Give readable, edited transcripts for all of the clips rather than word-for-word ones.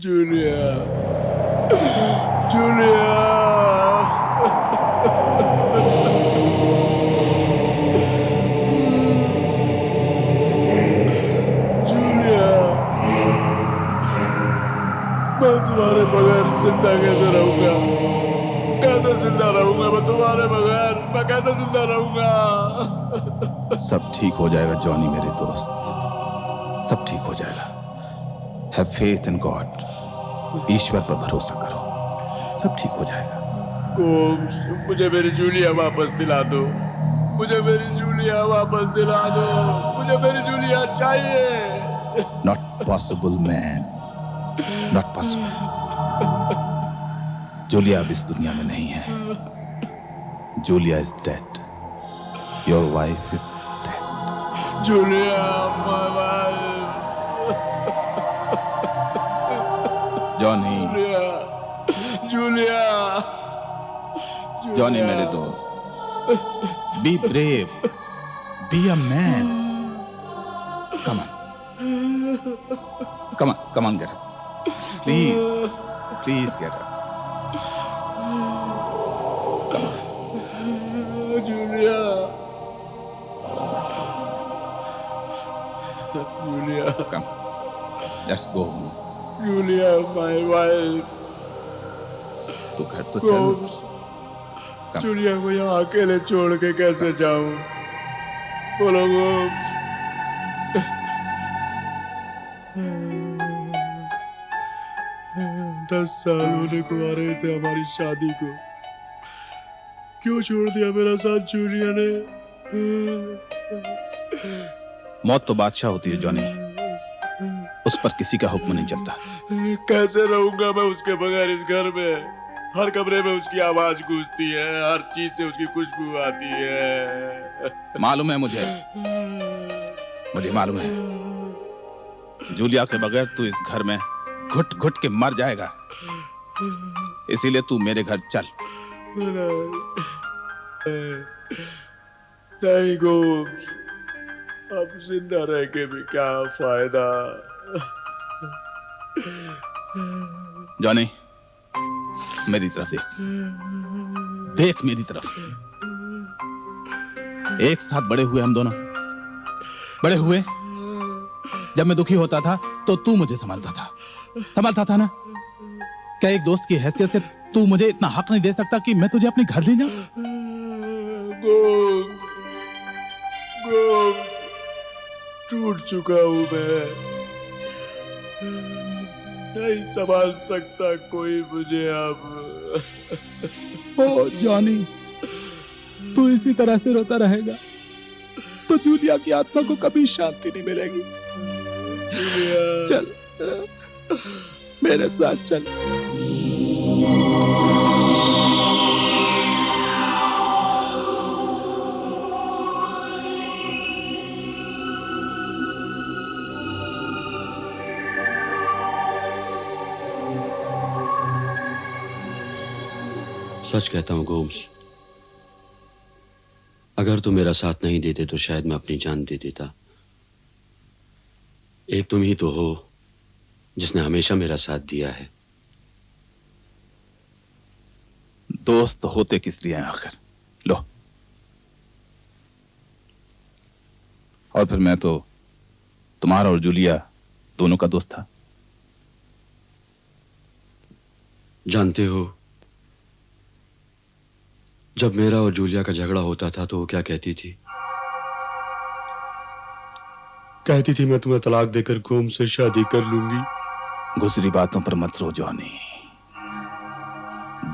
Julia, Julia, Julia, मैं तुम्हारे बगैर जिंदा कैसे रहूंगा? कैसे जिंदा रहूंगा मैं तुम्हारे बगैर? मैं कैसे जिंदा रहूंगा? सब ठीक हो जाएगा जॉनी मेरे दोस्त, सब ठीक हो जाएगा। हैव फेथ इन गॉड, ईश्वर पर भरोसा करो, सब ठीक हो जाएगा। कोम्स, मुझे मेरी जूलिया वापस दिला दो। मुझे मेरी जूलिया वापस दिला दो। मुझे मेरी जूलिया चाहिए। Not possible man, not possible. Julia अब इस दुनिया में नहीं है। Julia is dead, your wife is dead. Julia, my wife. Johnny, Julia, Johnny मेरे दोस्त, be brave, be a man. Come on, come on, get up, please, please get up. Julia, Julia, come, let's go home. Julia, my wife. तू घर तो चल। कम। Julia को यहाँ अकेले छोड़ के कैसे जाऊं? बोलो गोम्स। 10 साल होने को आ रहे थे हमारी शादी को। क्यों छोड़ दिया मेरा साथ जूलिया ने? मौत तो बादशाह होती है जॉनी, उस पर किसी का हुक्म नहीं चलता। कैसे रहूंगा मैं उसके बगैर इस घर में? हर कमरे में उसकी आवाज गूंजती है, हर चीज से उसकी खुशबू आती है। मालूम है मुझे, मुझे मालूम है। जूलिया के बगैर तू इस घर में घुट घुट के मर जाएगा, इसीलिए तू मेरे घर चल। नहीं गोम्स, अब जिंदा रह के भी क्या फायदा? जॉनी, मेरी तरफ देख, देख मेरी तरफ। एक साथ बड़े हुए हम दोनों, बड़े हुए। जब मैं दुखी होता था तो तू मुझे संभालता था ना? क्या एक दोस्त की हैसियत से तू मुझे इतना हक नहीं दे सकता कि मैं तुझे अपने घर ले जाऊं? गोम्स, गोम्स, टूट चुका हूं मैं। नहीं संभाल सकता कोई मुझे अब। ओ जॉनी, तू इसी तरह से रोता रहेगा तो जूलिया की आत्मा को कभी शांति नहीं मिलेगी। चल, मेरे साथ चल। सच कहता हूं गोम्स, अगर तुम मेरा साथ नहीं देते तो शायद मैं अपनी जान दे देता। एक तुम ही तो हो जिसने हमेशा मेरा साथ दिया है। दोस्त होते किस लिए हैं आखिर? लो, और फिर मैं तो तुम्हारा और जूलिया दोनों का दोस्त था। जानते हो, जब मेरा और जूलिया का झगड़ा होता था तो वो क्या कहती थी? कहती थी मैं तुम्हें तलाक देकर गोम्स से शादी कर लूंगी। गुजरी बातों पर मत रो जॉनी,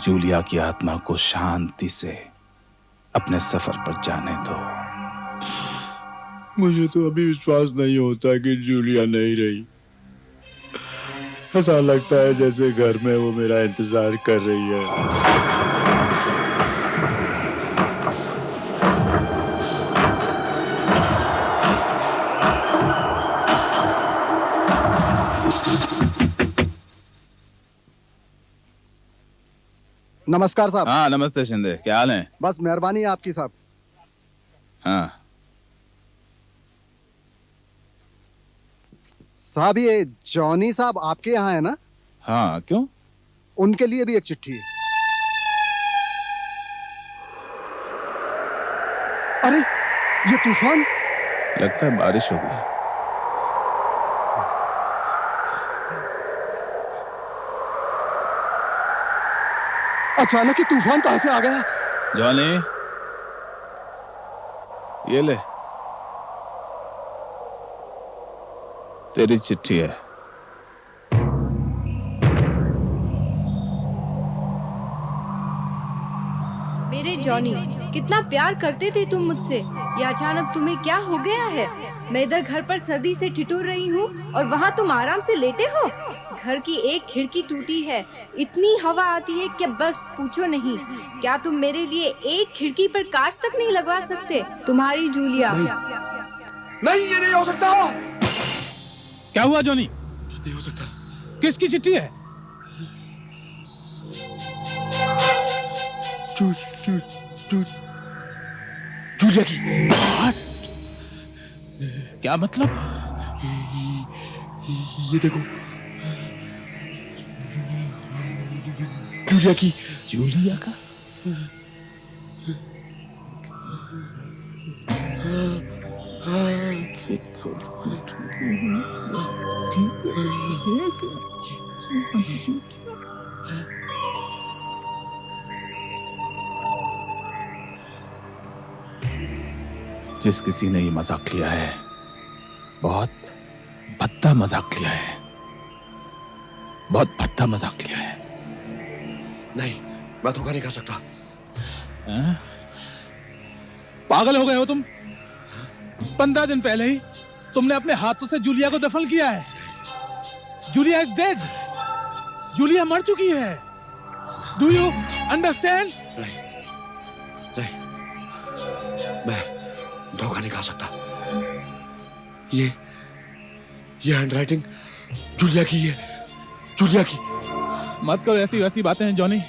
जूलिया की आत्मा को शांति से अपने सफर पर जाने दो। मुझे तो अभी विश्वास नहीं होता कि जूलिया नहीं रही। ऐसा लगता है जैसे घर में वो मेरा इंतजार कर रही है। नमस्कार साहब। हाँ नमस्ते शिंदे, क्या हाल है? बस मेहरबानी है आपकी साहब। हाँ साहब ये जॉनी साहब आपके यहाँ है ना? हाँ, क्यों? उनके लिए भी एक चिट्ठी है। अरे ये तूफान! लगता है बारिश हो गई। अचानक ही तूफान कहां से आ गया? जॉनी, ये ले, तेरी चिट्ठी है। मेरे जॉनी, कितना प्यार करते थे तुम मुझसे। ये अचानक तुम्हें क्या हो गया है? मैं इधर घर पर सर्दी से ठिठुर रही हूँ और वहाँ तुम आराम से लेटे हो। घर की एक खिड़की टूटी है, इतनी हवा आती है कि बस पूछो नहीं। क्या तुम मेरे लिए एक खिड़की पर कांच तक नहीं लगवा सकते? तुम्हारी जूलिया। नहीं, ये नहीं हो सकता। क्या हुआ जॉनी? नहीं हो सकता। किसकी चिट्ठी है? जूलिया की। क्या मतलब? ये देखो, जूलिया की। जूलिया का? जिस किसी ने ये मजाक लिया है, बहुत भद्दा मजाक लिया है, बहुत भद्दा मजाक लिया है। नहीं, मैं धोखा नहीं कर सकता। हाँ? पागल हो गए हो तुम? 15 दिन पहले ही तुमने अपने हाथों से जूलिया को दफन किया है। Julia is dead. जूलिया मर चुकी है। Do you understand? नहीं, मैं धोखा नहीं खा सकता। ये हैंडराइटिंग जूलिया की है, जूलिया की। मत करो ऐसी वैसी बातें जॉनी,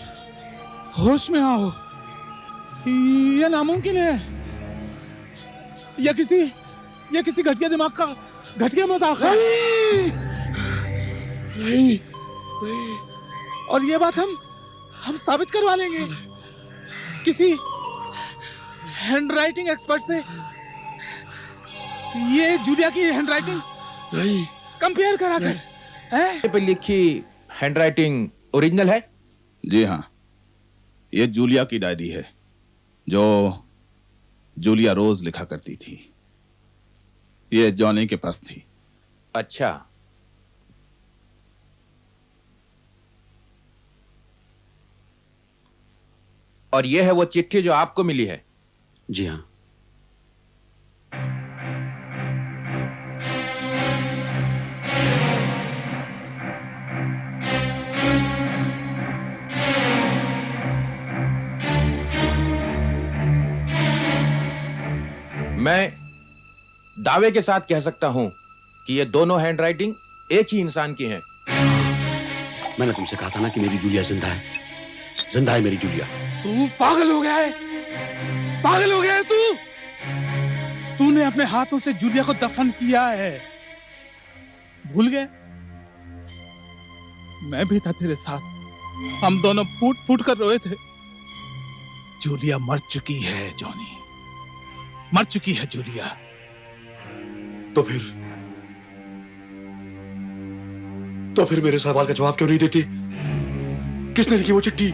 होश में आओ। ये नामुमकिन है। यह किसी घटिया दिमाग का घटिया मजाक है। नहीं, और ये बात हम साबित करवा लेंगे किसी हैंडराइटिंग एक्सपर्ट से। ये जूलिया की हैंडराइटिंग नहीं। कंपेयर करा कर। हैं? पे लिखी हैंडराइटिंग ओरिजिनल है? जी हाँ, ये जूलिया की डायरी है जो जूलिया रोज लिखा करती थी। ये जॉनी के पास थी। अच्छा, और ये है वो चिट्ठी जो आपको मिली है? जी हाँ। मैं दावे के साथ कह सकता हूं कि ये दोनों हैंडराइटिंग एक ही इंसान की हैं। मैंने तुमसे कहा था ना कि मेरी जूलिया जिंदा है। जिंदा है मेरी जूलिया। तू पागल हो गया है? पागल हो गया है तू? तूने अपने हाथों से जूलिया को दफन किया है। भूल गए? मैं भी था तेरे साथ। हम दोनों फूट फूट कर रोए थे। जूलिया मर चुकी है जॉनी, मर चुकी है जूलिया। तो फिर मेरे सवाल का जवाब क्यों नहीं देती? किसने लिखी वो चिट्ठी?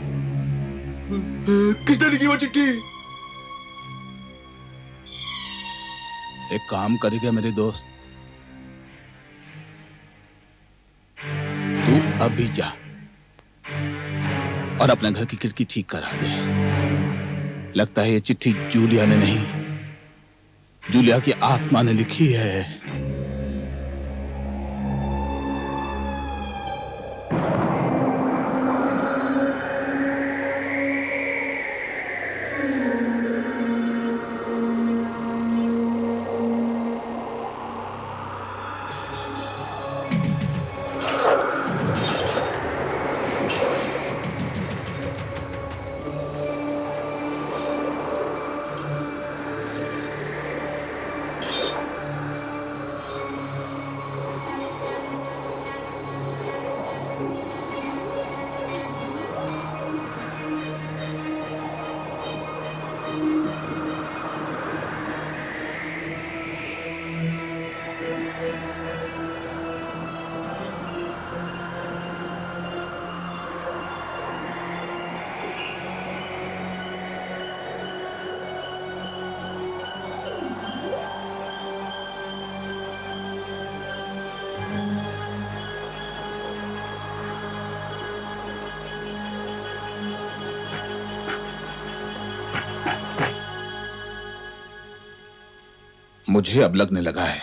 किसने लिखी वो चिट्ठी? एक काम करेगा मेरे दोस्त, तू अभी जा और अपने घर की खिड़की ठीक करा दे। लगता है ये चिट्ठी जूलिया ने नहीं, जूलिया की आत्मा ने लिखी है। मुझे अब लगने लगा है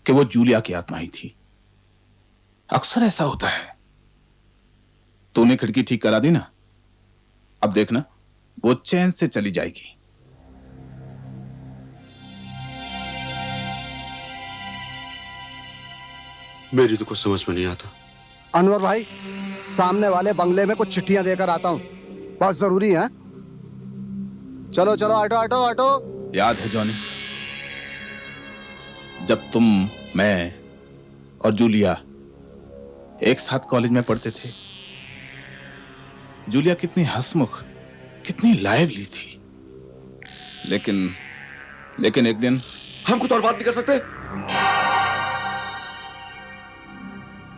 कि वो जूलिया की आत्मा ही थी। अक्सर ऐसा होता है। तूने खिड़की ठीक करा दी ना, अब देखना वो चैन से चली जाएगी। मेरी तो कुछ समझ में नहीं आता। अनवर भाई, सामने वाले बंगले में कुछ चिट्ठियां देकर आता हूँ, बहुत जरूरी है। चलो चलो, ऑटो ऑटो ऑटो। याद है जॉनी, जब तुम, मैं और जूलिया एक साथ कॉलेज में पढ़ते थे, जूलिया कितनी हंसमुख, कितनी लाइवली थी। लेकिन एक दिन हम कुछ और बात नहीं कर सकते?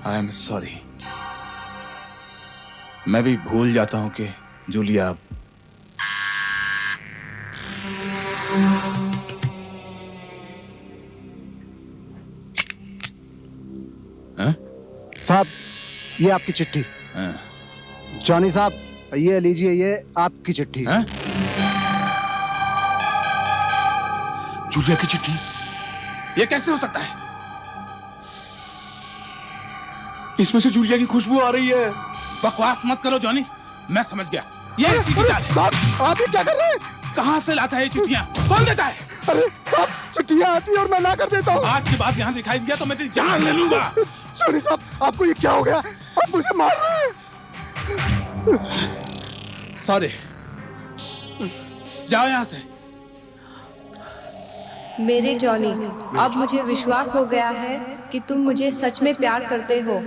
आई एम सॉरी, मैं भी भूल जाता हूं कि जूलिया साहब, ये आपकी चिट्ठी। जॉनी साहब, ये लीजिए, ये आपकी चिट्ठी। जूलिया की चिट्ठी? ये कैसे हो सकता है? इसमें से जूलिया की खुशबू आ रही है। बकवास मत करो जॉनी, मैं समझ गया। ये इसी की चाल। साहब, आप ये क्या कर रहे हैं? कहां से लाता है ये चिट्ठियां? कौन देता है? अरे साहब, चिट्ठियां आती है और मैं ला कर देता हूँ। आज के बाद यहाँ दिखाई दिया तो मैं तेरी जान ले लूंगा। जॉनी साहब, आपको ये क्या हो गया? आप मुझे मार रहे हैं। सॉरी, जाओ यहाँ से। मेरे जॉनी, अब मुझे विश्वास हो गया है कि तुम मुझे सच में प्यार करते हो।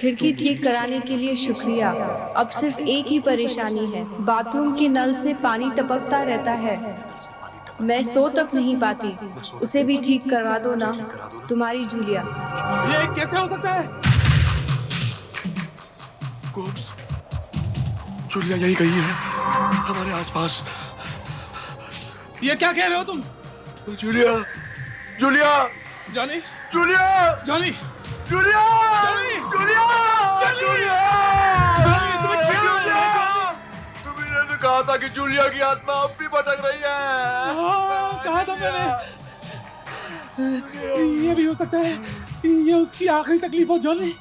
खिड़की ठीक कराने के लिए शुक्रिया। अब सिर्फ एक ही परेशानी है, बाथरूम के नल से पानी टपकता रहता है। मैं सो तक नहीं पाती, उसे भी ठीक करवा दो ना। तुम्हारी जूलिया। ये कैसे हो सकता है? कोब्स, जूलिया यही कहीं है, हमारे आसपास। ये क्या कह रहे हो तुम? Julia, Julia, Johnny, Julia, Johnny, Julia, Johnny! Julia, Julia! Julia! तुम्हें क्या हो गया? तुमने तो कहा था कि जूलिया की आत्मा अब भी भटक रही है। कहा था मैंने। ये भी हो सकता है, ये उसकी आखिरी तकलीफ हो जॉनी।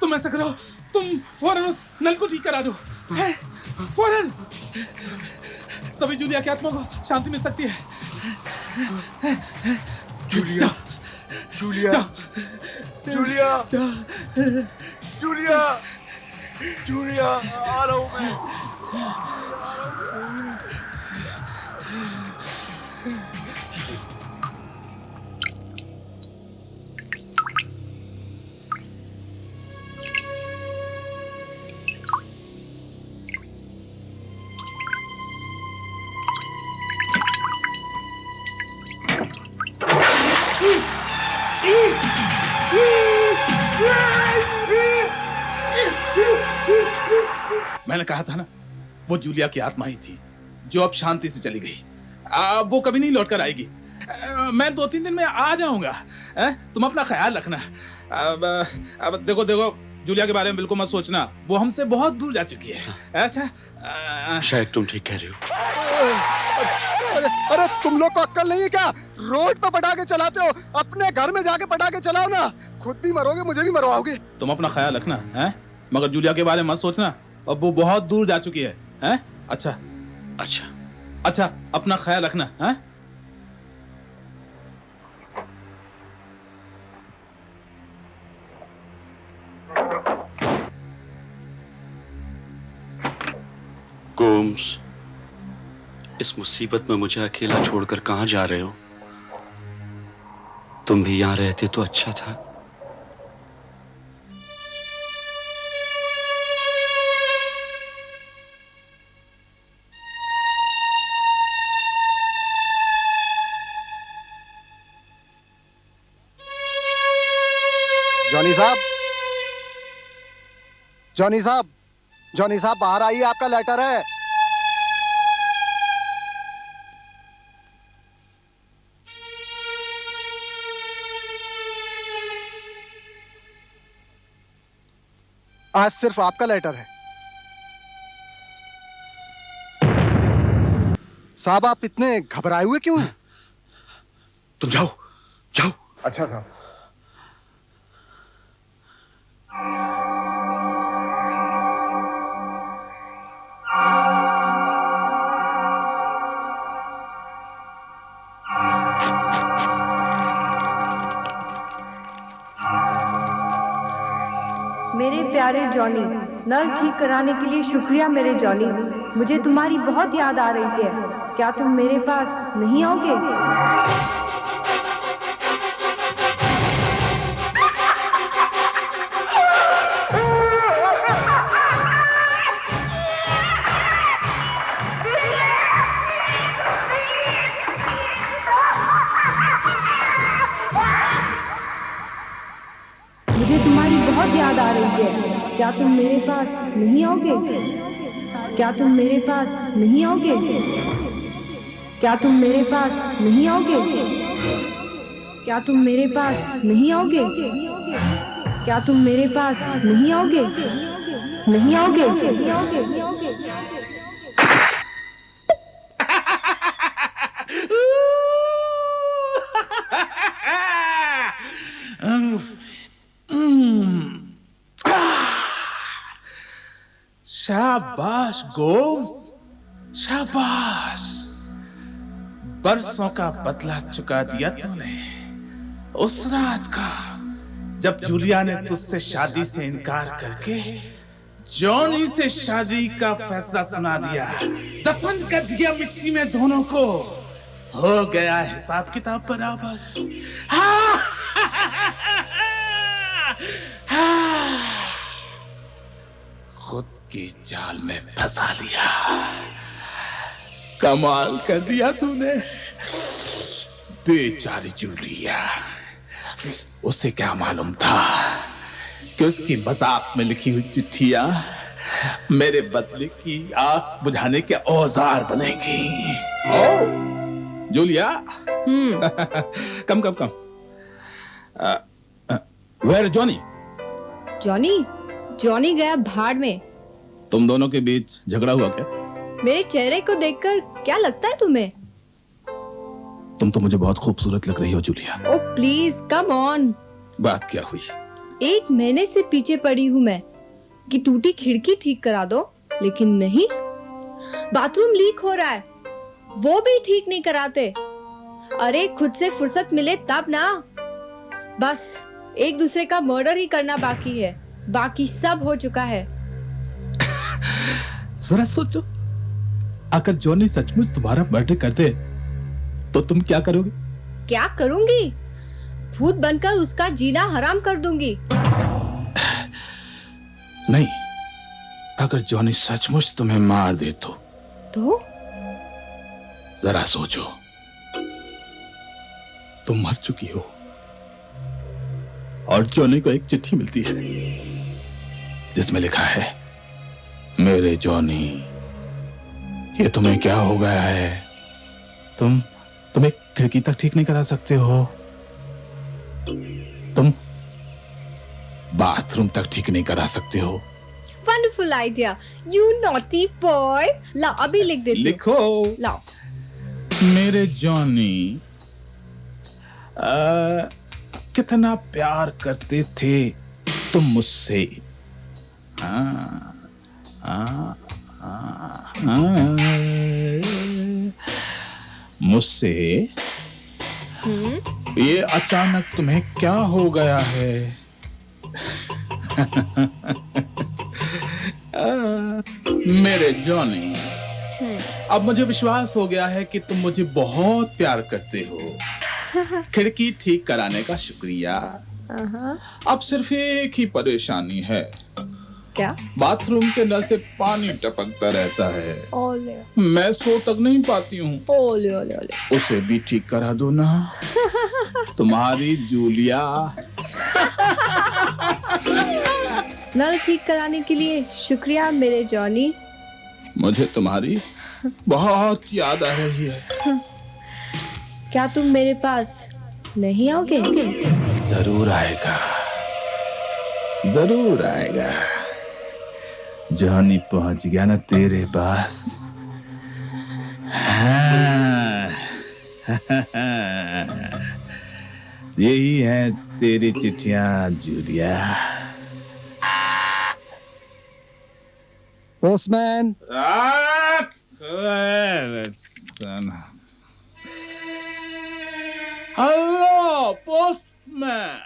तुम ऐसा करो, तुम फौरन उस नल को ठीक करा दो, हैं? फौरन। तभी जूलिया की आत्मा को शांति मिल सकती है। Julia, Julia, Julia, Julia, Julia, आ रहा हूँ मैं। मैंने कहा था ना, वो जूलिया की आत्मा ही थी जो अब शांति से चली गई। वो कभी नहीं लौट कर आएगी। मैं 2-3 दिन में आ जाऊंगा। तुम अपना ख्याल रखना। अब देखो जूलिया के बारे में बिल्कुल मत सोचना, वो हमसे बहुत दूर जा चुकी है। अच्छा, शायद तुम ठीक कह रहे हो। अरे तुम लोग को अक्ल नहीं है क्या? रोड पे पटाखे चलाते हो, अपने घर में जाके पटाखे चलाओ ना। खुद भी मरोगे, मुझे भी मरवाओगे। तुम अपना ख्याल रखना, हैं? मगर जूलिया के बारे में मत सोचना, अब वो बहुत दूर जा चुकी है, हैं? अच्छा, अच्छा, अच्छा, अपना ख्याल रखना, हैं? गोम्स, इस मुसीबत में मुझे अकेला छोड़कर कहां जा रहे हो? तुम भी यहां रहते तो अच्छा था। जॉनी साहब, जॉनी साहब, जॉनी साहब, बाहर आइए, आपका लेटर है। आज सिर्फ आपका लेटर है। साहब, आप इतने घबराए हुए क्यों हैं? तुम जाओ जाओ। अच्छा साहब। मेरे प्यारे जॉनी, नल ठीक कराने के लिए शुक्रिया मेरे जॉनी। मुझे तुम्हारी बहुत याद आ रही है। क्या तुम मेरे पास नहीं आओगे? मुझे तुम्हारी बहुत याद आ रही है। क्या तुम मेरे पास नहीं आओगे? क्या तुम मेरे पास नहीं आओगे? क्या तुम मेरे पास नहीं आओगे? क्या तुम मेरे पास नहीं आओगे? क्या तुम मेरे पास नहीं आओगे? नहीं आओगे? नहीं आओगे? शाबाश गोम्स, शाबाश। बरसों का बदला चुका दिया तूने। उस रात का जब जूलिया ने तुझसे शादी से इनकार करके जॉनी से शादी का फैसला सुना दिया, दफन कर दिया मिट्टी में दोनों को, हो गया हिसाब किताब बराबर। खुद की जाल में फंसा लिया। कमाल कर दिया तूने। बेचारी जूलिया, उसे क्या मालूम था कि उसकी मजाक में लिखी हुई चिट्ठियां मेरे बदले की आग बुझाने के औजार बनेगी। Oh Julia, come come come. Where Johnny? Johnny? Johnny गया भाड़ में। तुम दोनों के बीच झगड़ा हुआ क्या? मेरे चेहरे को देखकर क्या लगता है तुम्हें? तुम तो मुझे बहुत खूबसूरत लग रही हो Julia. Oh please come on. बात क्या हुई? 1 महीने से पीछे पड़ी हूँ मैं कि टूटी खिड़की ठीक करा दो, लेकिन नहीं। बाथरूम लीक हो रहा है, वो भी ठीक नहीं कराते। अरे खुद से फुर्सत मिले तब ना। बस एक दूसरे का मर्डर ही करना बाकी है, बाकी सब हो चुका है। जरा सोचो, अगर जॉनी सचमुच तुम्हारा मर्डर कर दे तो तुम क्या करोगे? क्या करूंगी? भूत बनकर उसका जीना हराम कर दूंगी। नहीं, अगर जॉनी सचमुच तुम्हें मार दे तो जरा सोचो, तुम मर चुकी हो और जॉनी को एक चिट्ठी मिलती है जिसमें लिखा है, मेरे जॉनी, ये तुम्हें क्या हो गया है? तुम एक खिड़की तक ठीक नहीं करा सकते हो, तुम बाथरूम तक ठीक नहीं करा सकते हो। Wonderful idea, you naughty boy. लाओ अभी लिख देती हूँ। लिखो। लाओ। मेरे जॉनी कितना प्यार करते थे तुम मुझसे। मुझसे ये अचानक तुम्हें क्या हो गया है? मेरे जॉनी, अब मुझे विश्वास हो गया है कि तुम मुझे बहुत प्यार करते हो। खिड़की ठीक कराने का शुक्रिया। अब सिर्फ एक ही परेशानी है। क्या? बाथरूम के नल से पानी टपकता रहता है। ओले मैं सो तक नहीं पाती हूँ। ओले ओले ओले। उसे भी ठीक करा दो ना, तुम्हारी जूलिया। नल ठीक कराने के लिए शुक्रिया मेरे जॉनी। मुझे तुम्हारी बहुत याद आ रही है। क्या तुम मेरे पास नहीं आओगे? जरूर आएगा, जरूर आएगा। जॉनी पहुंच गया ना तेरे पास। हाँ, यही है तेरी चिट्ठियां जूलिया। पोस्टमैन। Hello postman.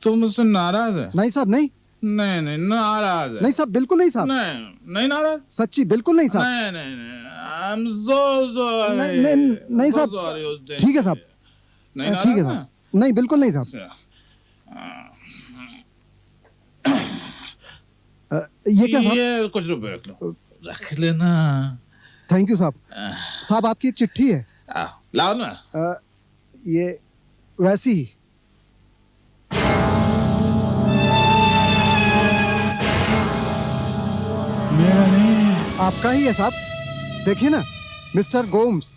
तुम मुझसे नाराज है? नहीं साहब, नहीं नहीं नहीं नाराज है। नहीं साहब, बिल्कुल नहीं साहब। नहीं नहीं नाराज। सच्ची बिल्कुल नहीं साहब। नहीं नहीं नहीं I'm so sorry। नहीं नहीं नहीं So साहब। sorry उस दिन ठीक है साहब। नहीं ठीक है नाराज साहब। नहीं बिल्कुल नहीं साहब। अच्छा। ये क्या साहब? ये कुछ रुपए रख लो, रख लेना। थैंक यू साहब। साहब आपकी एक चिट्ठी है। लाओ ना। ये वैसी ही। मेरा नहीं। आपका ही है साहब, देखिए ना, मिस्टर गोम्स।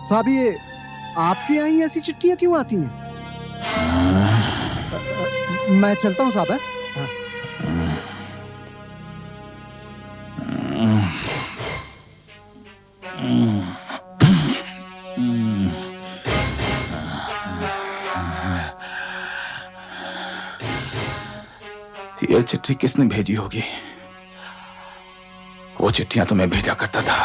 साहब ये आपके यहाँ ही ऐसी चिट्ठियां क्यों आती हैं? मैं चलता हूँ साहब। ये चिट्ठी किसने भेजी होगी? वो चिट्ठियां तो मैं भेजा करता था।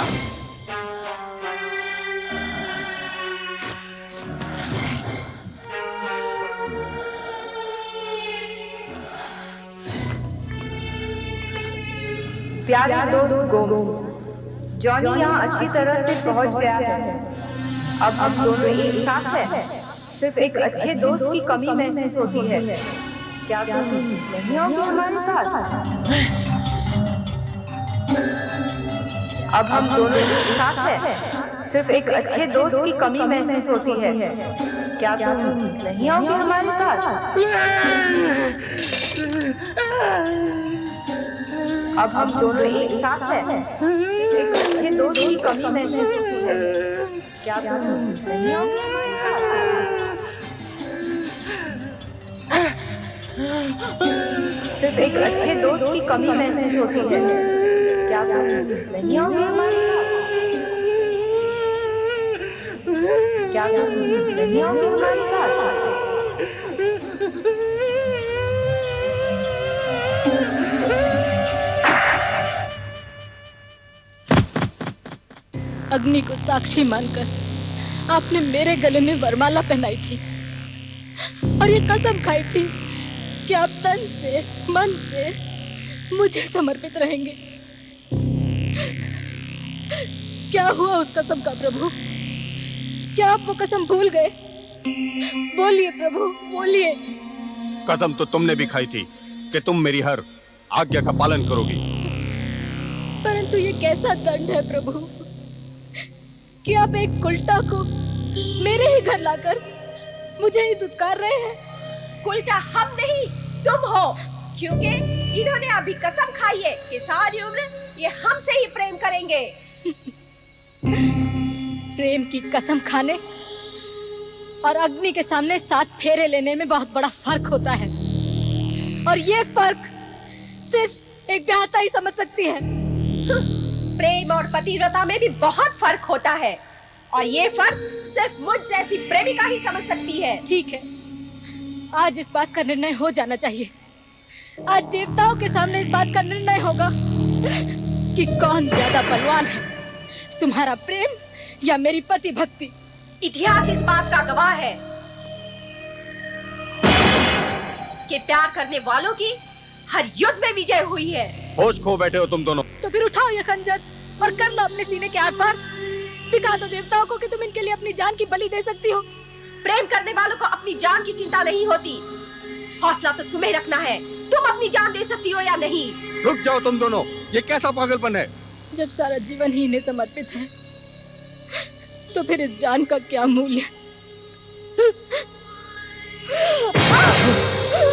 प्यारे दोस्त गोम्स, जॉनी यहाँ अच्छी तरह से पहुँच गया है। अब हम दोनों एक साथ हैं। सिर्फ एक अच्छे दोस्त की कमी महसूस होती है। क्या तुम नहीं आओगे हमारे साथ? अब हम दोनों एक साथ हैं। सिर्फ एक अच्छे दोस्त की कमी महसूस होती है। क्या तुम नहीं आओगे हमारे साथ? अब हम दोनों एक साथ हैं। एक अच्छे दोस्त की कमी महसूस होती है। क्या तुम नहीं आओगे हमारे साथ? सिर्फ एक अच्छे दोस्त की कमी महसूस होती है। क्या तुम नहीं आओगे हमारे साथ? क्या तुम नहीं आओगे हमारे साथ? अग्नि को साक्षी मानकर आपने मेरे गले में वरमाला पहनाई थी और ये कसम खाई थी कि आप तन से मन से मुझे समर्पित रहेंगे। क्या हुआ उस कसम का प्रभु? क्या आप वो कसम भूल गए? बोलिए प्रभु, बोलिए। कसम तो तुमने भी खाई थी कि तुम मेरी हर आज्ञा का पालन करोगी। परंतु ये कैसा दंड है प्रभु कि आप एक कुलटा को मेरे ही घर लाकर मुझे ही दुत्कार रहे हैं। कुलटा हम नहीं, तुम हो, क्योंकि इन्होंने अभी कसम खाई है कि सारी उम्र ये हमसे ही प्रेम करेंगे। प्रेम की कसम खाने और अग्नि के सामने 7 फेरे लेने में बहुत बड़ा फर्क होता है, और ये फर्क सिर्फ एक ब्याहता ही समझ सकती है। प्रेम और पतिव्रता में भी बहुत फर्क होता है, और ये फर्क सिर्फ मुझ जैसी प्रेमिका ही समझ सकती है। ठीक है, आज इस बात का निर्णय हो जाना चाहिए। आज देवताओं के सामने इस बात का निर्णय होगा कि कौन ज्यादा बलवान है, तुम्हारा प्रेम या मेरी पति भक्ति। इतिहास इस बात का गवाह है कि प्यार करने वालों की हर युद्ध में विजय हुई है। होश खो बैठे हो तुम दोनों। तो फिर उठाओ ये खंजर और कर लो अपने सीने के आर पार। दिखा दो देवताओं को कि तुम इनके लिए अपनी जान की बलि दे सकती हो। प्रेम करने वालों को अपनी जान की चिंता नहीं होती। हौसला तो तुम्हें रखना है, तुम अपनी जान दे सकती हो या नहीं। रुक जाओ तुम दोनों, ये कैसा पागलपन है? जब सारा जीवन ही इन्हें समर्पित है, तो फिर इस जान का क्या मूल्य?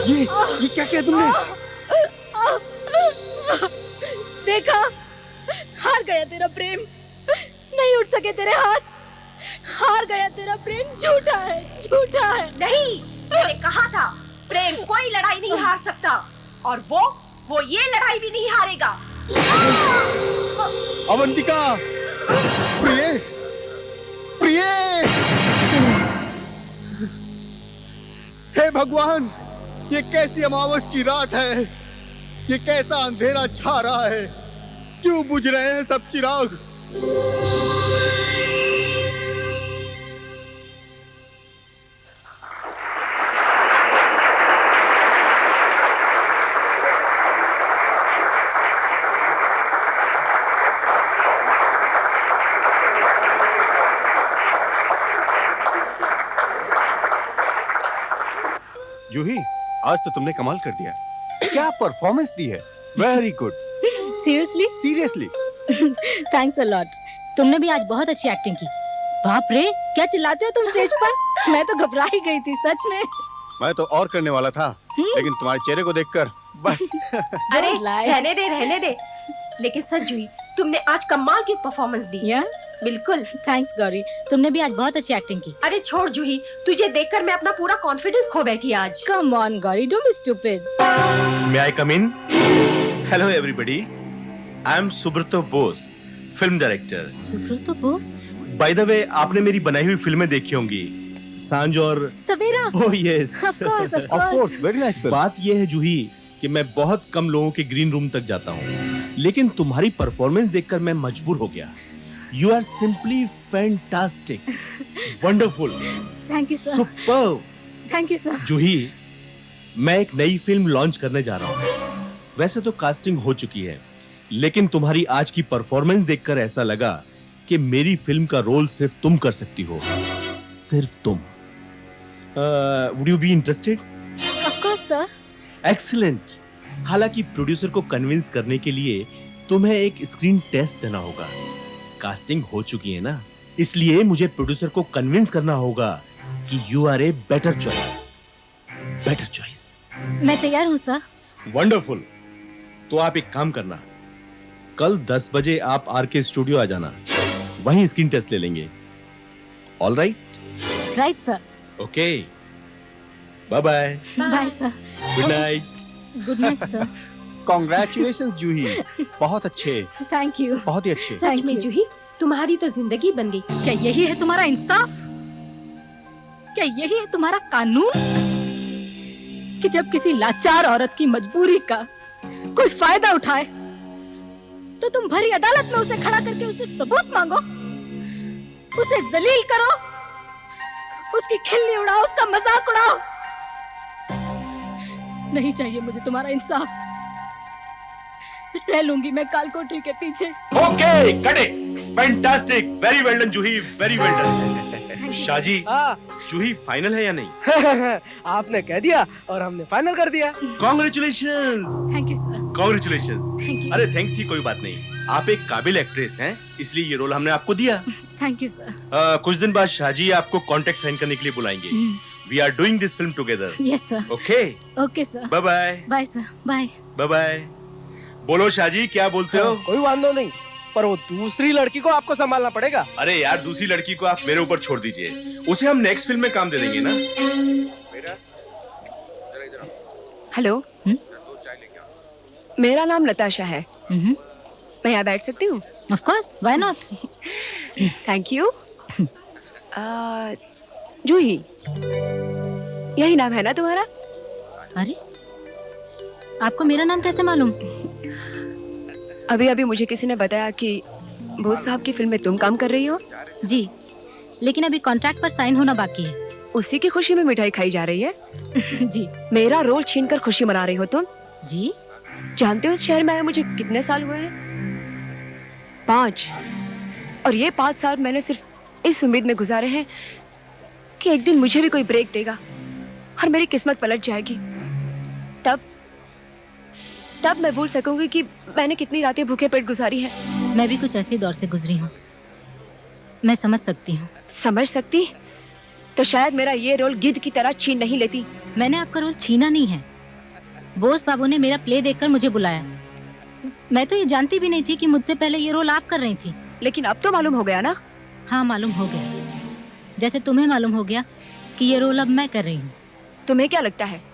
ये क्या किया तुमने? देखा, हार गया तेरा प्रेम, नहीं उठ सके तेरे हाथ। हार गया तेरा प्रेम, झूठा है, झूठा है। नहीं, मैंने कहा था प्रेम कोई लड़ाई नहीं हार सकता, और वो ये लड़ाई भी नहीं हारेगा। अवंतिका, प्रिय, प्रिय, हे भगवान, ये कैसी अमावस की रात है, ये कैसा अंधेरा छा रहा है, क्यों बुझ रहे हैं सब चिराग? जूही, आज तो तुमने कमाल कर दिया। क्या परफॉर्मेंस दी है, very good. Seriously? Seriously. Thanks a lot. तुमने भी आज बहुत अच्छी एक्टिंग की। बाप रे, क्या चिल्लाते हो तुम स्टेज पर? मैं तो घबरा ही गई थी सच में। मैं तो और करने वाला था, लेकिन तुम्हारे चेहरे को देखकर बस। अरे रहने दे। लेकिन सच जूही, तुमने आज कमाल की परफॉर्मेंस दी। या? बिल्कुल। थैंक्स गौरी, तुमने भी आज बहुत अच्छी एक्टिंग की। अरे छोड़ जूही, तुझे देखकर मैं अपना पूरा कॉन्फिडेंस खो बैठी आज। Come on Gauri, don't be stupid. May I come in? Hello everybody. I am Subrata Bose, film director. Subrato Bose? By the way, आपने मेरी बनाई हुई फिल्में देखी होंगी, सांझ और सवेरा? Oh yes. Of course, of Of course. course, very nice film. बात यह है जूही कि मैं बहुत कम लोगों के ग्रीन रूम तक जाता हूँ, लेकिन तुम्हारी परफॉर्मेंस देखकर मैं मजबूर हो गया। You are simply fantastic, wonderful, Thank you sir. superb. Thank you sir. जूही, मैं एक नई फिल्म लॉन्च करने जा रहा हूँ। वैसे तो कास्टिंग हो चुकी है, लेकिन तुम्हारी आज की परफॉर्मेंस देखकर ऐसा लगा कि मेरी फिल्म का रोल सिर्फ तुम कर सकती हो, सिर्फ तुम। Would you be interested? Of course sir. Excellent. हालांकि प्रोड्यूसर को कन्विंस करने के लिए तुम्हें एक स्क्रीन टेस्ट देना होगा। कास्टिंग हो चुकी है ना, इसलिए मुझे प्रोड्यूसर को कन्विंस करना होगा कि you are a better choice. Better choice. मैं तैयार हूँ सर। वंडरफुल। तो आप एक काम करना, कल 10 बजे आप आरके स्टूडियो आ जाना, वहीं स्क्रीन टेस्ट ले लेंगे। All right? Right sir. Okay, bye bye. Bye sir. Good night. Good night sir. Congratulations Juhi, बहुत अच्छे, थैंक यू। बहुत ही अच्छे। सच में जूही, तुम्हारी तो जिंदगी बन गई। क्या यही है तुम्हारा इंसाफ? क्या यही है तुम्हारा कानून? कि जब किसी लाचार औरत की मजबूरी का कोई फायदा उठाए तो तुम भरी अदालत में उसे खड़ा करके उससे सबूत मांगो, उसे जलील करो, उसकी खिल्ली उड़ाओ, उसका मजाक उड़ाओ। नहीं चाहिए मुझे तुम्हारा इंसाफ। रह लूंगी मैं कालकोठरी के पीछे। Okay, cut it. Fantastic, very well done Juhi, very well done. Shaji, Juhi final है या नहीं? आपने कह दिया और हमने फाइनल कर दिया। Congratulations. Thank you sir. Congratulations. Thank you. अरे थैंक्स की कोई बात नहीं, आप एक काबिल एक्ट्रेस हैं, इसलिए ये रोल हमने आपको दिया। Thank you sir. कुछ दिन बाद शाजी आपको कॉन्ट्रैक्ट साइन करने के लिए बुलाएंगे। We are doing this film together. Yes sir. Okay? Okay sir. Bye bye. Bye sir. Bye. Bye bye. बोलो शाजी, क्या बोलते हो? कोई वांदो नहीं, पर वो दूसरी लड़की को आपको संभालना पड़ेगा। अरे यार, दूसरी लड़की को आप मेरे ऊपर छोड़ दीजिए, उसे हम नेक्स्ट फिल्म में काम दे देंगे ना। हेलो, मेरा नाम नताशा है। मैं यहाँ बैठ सकती हूँ? Of course, why not? Thank you. Juhi, यही नाम है ना तुम्हारा? अरे, आपको मेरा नाम कैसे मालूम? अभी अभी मुझे किसी ने बताया कि बोस साहब की फिल्म में तुम काम कर रही हो। जी, लेकिन अभी कॉन्ट्रैक्ट पर साइन होना बाकी है। उसी की खुशी में मिठाई खाई जा रही है। जी। मेरा रोल छीनकर खुशी मना रही हो तुम? जी। जानते हो इस शहर में आए मुझे कितने साल हुए हैं? 5। और ये 5 साल मैंने सिर्फ इस उम्मीद में गुजारे हैं कि एक दिन मुझे भी कोई ब्रेक देगा और मेरी किस्मत पलट जाएगी। तब मैं भूल सकूंगी कि मैंने कितनी रातें भूखे पेट गुजारी है। मैं भी कुछ ऐसे दौर से गुजरी हूँ, मैं समझ सकती हूँ। समझ सकती? तो शायद मेरा ये रोल गिद्ध की तरह छीन नहीं लेती। मैंने आपका रोल छीना नहीं है। बोस बाबू ने मेरा प्ले देखकर मुझे बुलाया। मैं तो ये जानती भी नहीं थी कि मुझसे पहले ये रोल आप कर रही थी। लेकिन अब तो मालूम हो गया ना? हाँ, मालूम हो गया, जैसे तुम्हें मालूम हो गया कि ये रोल अब मैं कर रही हूँ। तुम्हें क्या लगता है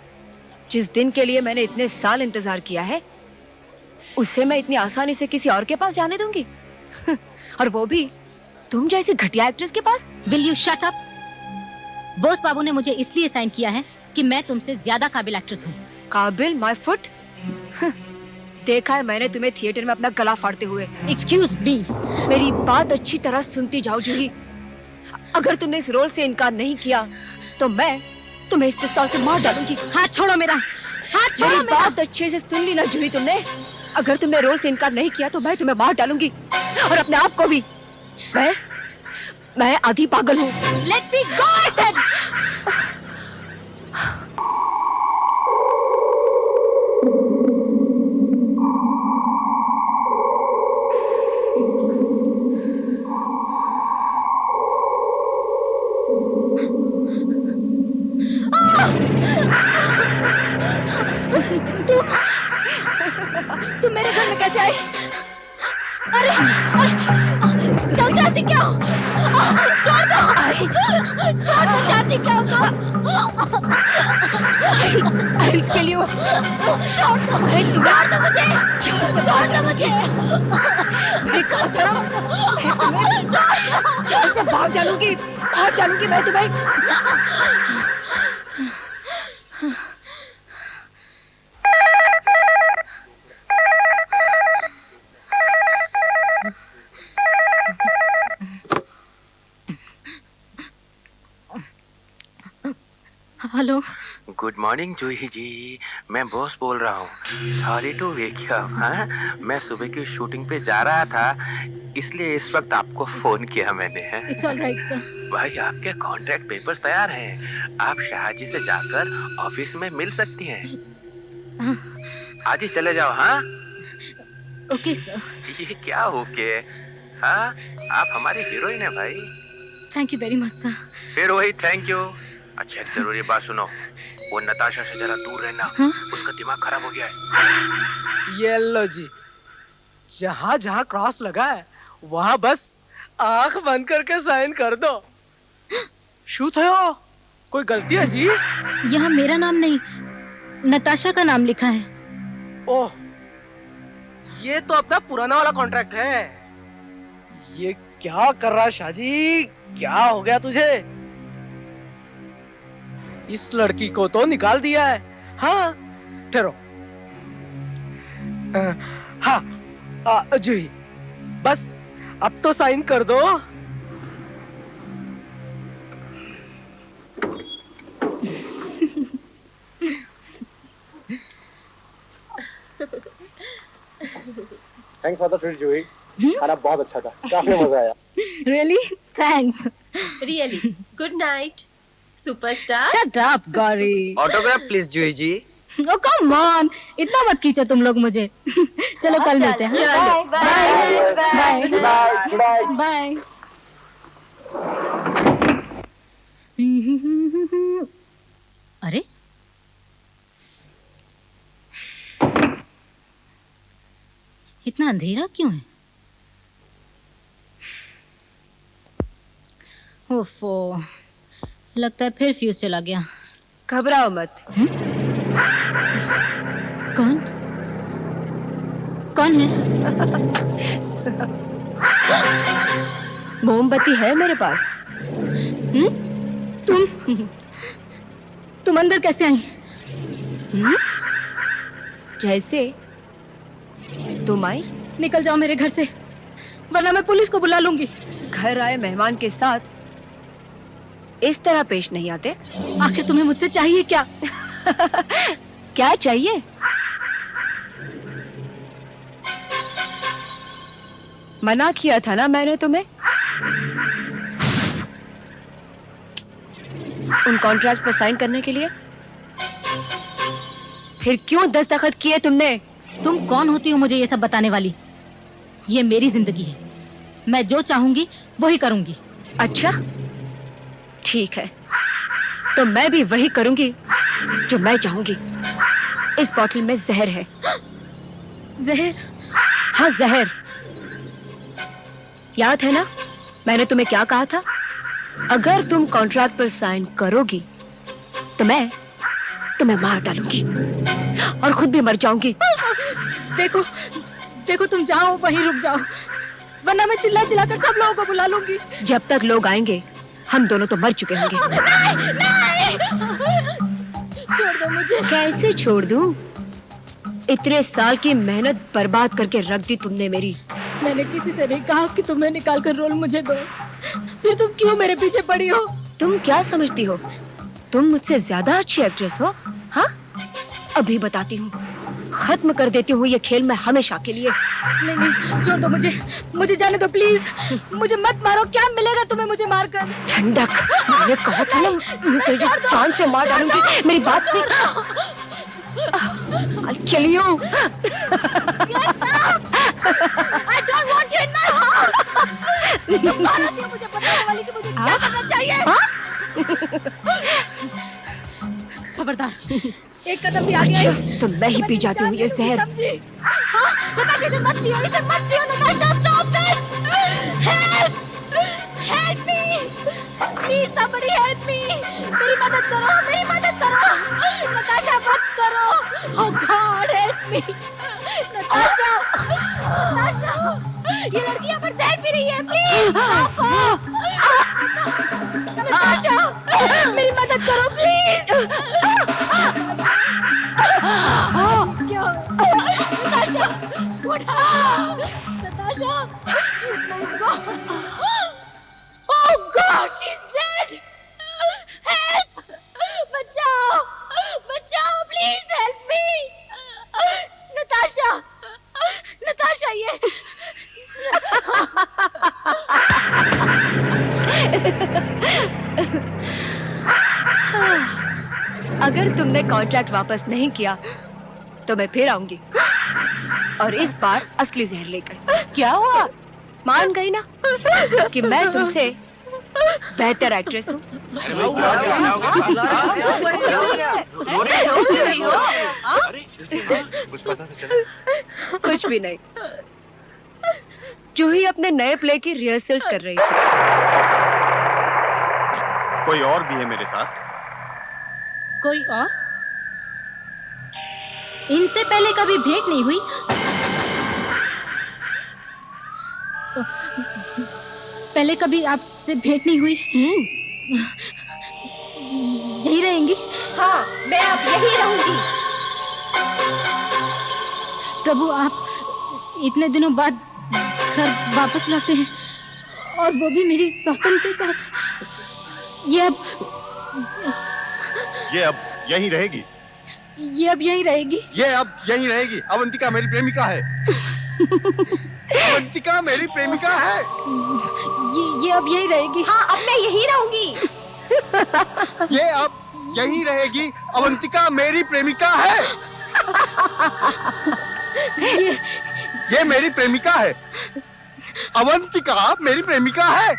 जिस दिन के लिए मैंने इतने साल इंतजार किया है, उसे मैं इतनी आसानी से किसी और के पास जाने दूंगी? और वो भी तुम जैसी घटिया एक्ट्रेस के पास? Will you shut up? Bose Babu ने मुझे इसलिए साइन किया है कि मैं तुमसे ज्यादा काबिल एक्ट्रेस हूँ। काबिल? My foot? देखा है मैंने तुम्हें थिएटर में अपना गला फाड़ते हुए। Excuse me. मेरी बात अच्छी तरह सुनती जाओ जूही। अगर तुमने इस रोल से इनकार नहीं किया तो मैं तुम्हें इस पिस्तौल से मार डालूंगी। हाथ छोड़ो मेरा, हाथ छोड़ो मेरी मेरा। बात अच्छे से सुन ली ना जूही तुमने? अगर तुमने रोल से इनकार नहीं किया तो मैं तुम्हें मार डालूंगी, और अपने आप को भी। मैं आधी पागल हूँ। Let me go I said. तुम मेरे घर में कैसे आई? अरे क्यों चाहती क्या हो? छोड़ दो, छोड़ दो, चाहती क्या हो? इसके लिए छोड़ दो मुझे, छोड़ दो मुझे। छोड़ से भाग डालूंगी मैं तुम्हें। Hello. Good morning Juhi ji, मैं बॉस बोल रहा हूँ। Sorry to wake you up. हाँ, मैं सुबह की शूटिंग पे जा रहा था, इसलिए इस वक्त आपको फोन किया मैंने। It's alright sir. भाई आपके कॉन्ट्रैक्ट पेपर्स तैयार हैं, आप शाहजी से जाकर ऑफिस में मिल सकती हैं। आज ही चले जाओ। हाँ ओके सर। ये क्या ओके? हाँ, आप हमारी हीरोइन है भाई। Thank you very much sir. फिर वही थैंक यू। अच्छा, एक जरूरी बात सुनो, वो नताशा से जरा दूर रहना। उसका दिमाग खराब हो गया है। ये लो जी, जहाँ जहाँ क्रॉस लगा है वहाँ बस आंख बंद करके साइन कर दो। शू थयो, कोई गलती है जी? यहाँ मेरा नाम नहीं, नताशा का नाम लिखा है। ओह, ये तो अपना पुराना वाला कॉन्ट्रैक्ट है। ये क्या कर रहा है शाहजी? क्या हो गया तुझे? इस लड़की को तो निकाल दिया है। हाँ ठहरो। हाँ जूही, बस अब तो साइन कर दो। थैंक्स फॉर द ट्रीट जूही, खाना बहुत अच्छा था, काफी मजा आया। Really? Thanks. Really? Good night, superstar. Shut up, Gauri. Autograph please Juhi ji. Oh come on, इतना मत खींचो तुम लोग मुझे। चलो कल मिलते हैं। चलो, बाय बाय बाय। अरे इतना अंधेरा क्यों है? ओफो, लगता है फिर फ्यूज चला गया। घबराओ मत। कौन कौन है? मोमबत्ती है मेरे पास। तुम अंदर कैसे आई? जैसे तुम आई। निकल जाओ मेरे घर से, वरना मैं पुलिस को बुला लूंगी। घर आए मेहमान के साथ इस तरह पेश नहीं आते। आखिर तुम्हें मुझसे चाहिए क्या? क्या चाहिए? मना किया था ना मैंने तुम्हें उन कॉन्ट्रैक्ट्स पर साइन करने के लिए। फिर क्यों दस्तखत किए तुमने? तुम कौन होती हो मुझे ये सब बताने वाली? ये मेरी जिंदगी है, मैं जो चाहूंगी वही करूंगी। अच्छा ठीक है, तो मैं भी वही करूंगी जो मैं चाहूंगी। इस बोतल में जहर है। जहर? हाँ जहर। याद है ना मैंने तुम्हें क्या कहा था? अगर तुम कॉन्ट्रैक्ट पर साइन करोगी तो मैं तुम्हें मार डालूंगी और खुद भी मर जाऊंगी। देखो देखो तुम जहाँ हो वहीं रुक जाओ, वरना मैं चिल्ला चिल्ला कर सब लोगों को बुला लूंगी। जब तक लोग आएंगे हम दोनों तो मर चुके होंगे। नहीं, नहीं! छोड़ दो मुझे। कैसे छोड़ दूं? इतने साल की मेहनत बर्बाद करके रख दी तुमने मेरी। मैंने किसी से नहीं कहा कि तुम्हें निकाल कर रोल मुझे दो, फिर तुम क्यों मेरे पीछे पड़ी हो? तुम क्या समझती हो तुम मुझसे ज्यादा अच्छी एक्ट्रेस हो? हाँ, अभी बताती हूँ, खत्म कर देती हूँ ये खेल मैं हमेशा के लिए। नहीं नहीं, छोड़ दो मुझे, मुझे जाने दो प्लीज। मुझे मत मारो, क्या मिलेगा तुम्हें मुझे मारकर? ठंडक, मैंने कहा था ना तुझे जान से मार डालूंगी। मेरी बात नहीं। I'll kill you. I don't want you in my house. तुम कौन होती हो मुझे बताने वाली कि मुझे क्या करना चाहिए? खबरदार, एक कदम भी आगे आई तो मैं ही पी जाती हूँ ये जहर। हाँ, नताशा इसे मत पियो, इसे मत पियो Natasha, stop it! Help! Help me! Please somebody help me! मेरी मदद करो, मेरी मदद करो! नताशा मत करो! Oh God, help me! Natasha! Natasha! ये लड़की यहाँ पर जहर पी रही है, please! नताशा! मेरी मदद करो, please! क्या? नताशा! उठा! Natasha! Oh God, she's dead! Help! बचाओ! बचाओ! Please help me! Natasha! Natasha ये! अगर तुमने कॉन्ट्रैक्ट वापस नहीं किया तो मैं फिर आऊंगी और इस बार असली जहर लेकर। क्या हुआ? मान गई ना कि मैं तुमसे बेहतर एक्ट्रेस हूँ। कुछ भी नहीं, जूही अपने नए प्ले की रिहर्सल्स कर रही थी। कोई और भी है मेरे साथ? कोई और? इनसे पहले कभी भेंट नहीं हुई? पहले कभी आपसे भेंट नहीं हुई? यही रहेंगी? हाँ, मैं अब यही रहूंगी। प्रभु, आप इतने दिनों बाद घर वापस लौटे हैं और वो भी मेरी सौतन के साथ। ये अब यहीं रहेगी। ये अब यहीं रहेगी। ये अब यहीं रहेगी। अवंतिका मेरी प्रेमिका है। अवंतिका मेरी प्रेमिका है। ये अब यहीं रहेगी। हाँ, अब मैं यहीं रहूंगी। ये अब यहीं रहेगी। अवंतिका मेरी प्रेमिका है। ये मेरी प्रेमिका है। अवंतिका मेरी प्रेमिका है।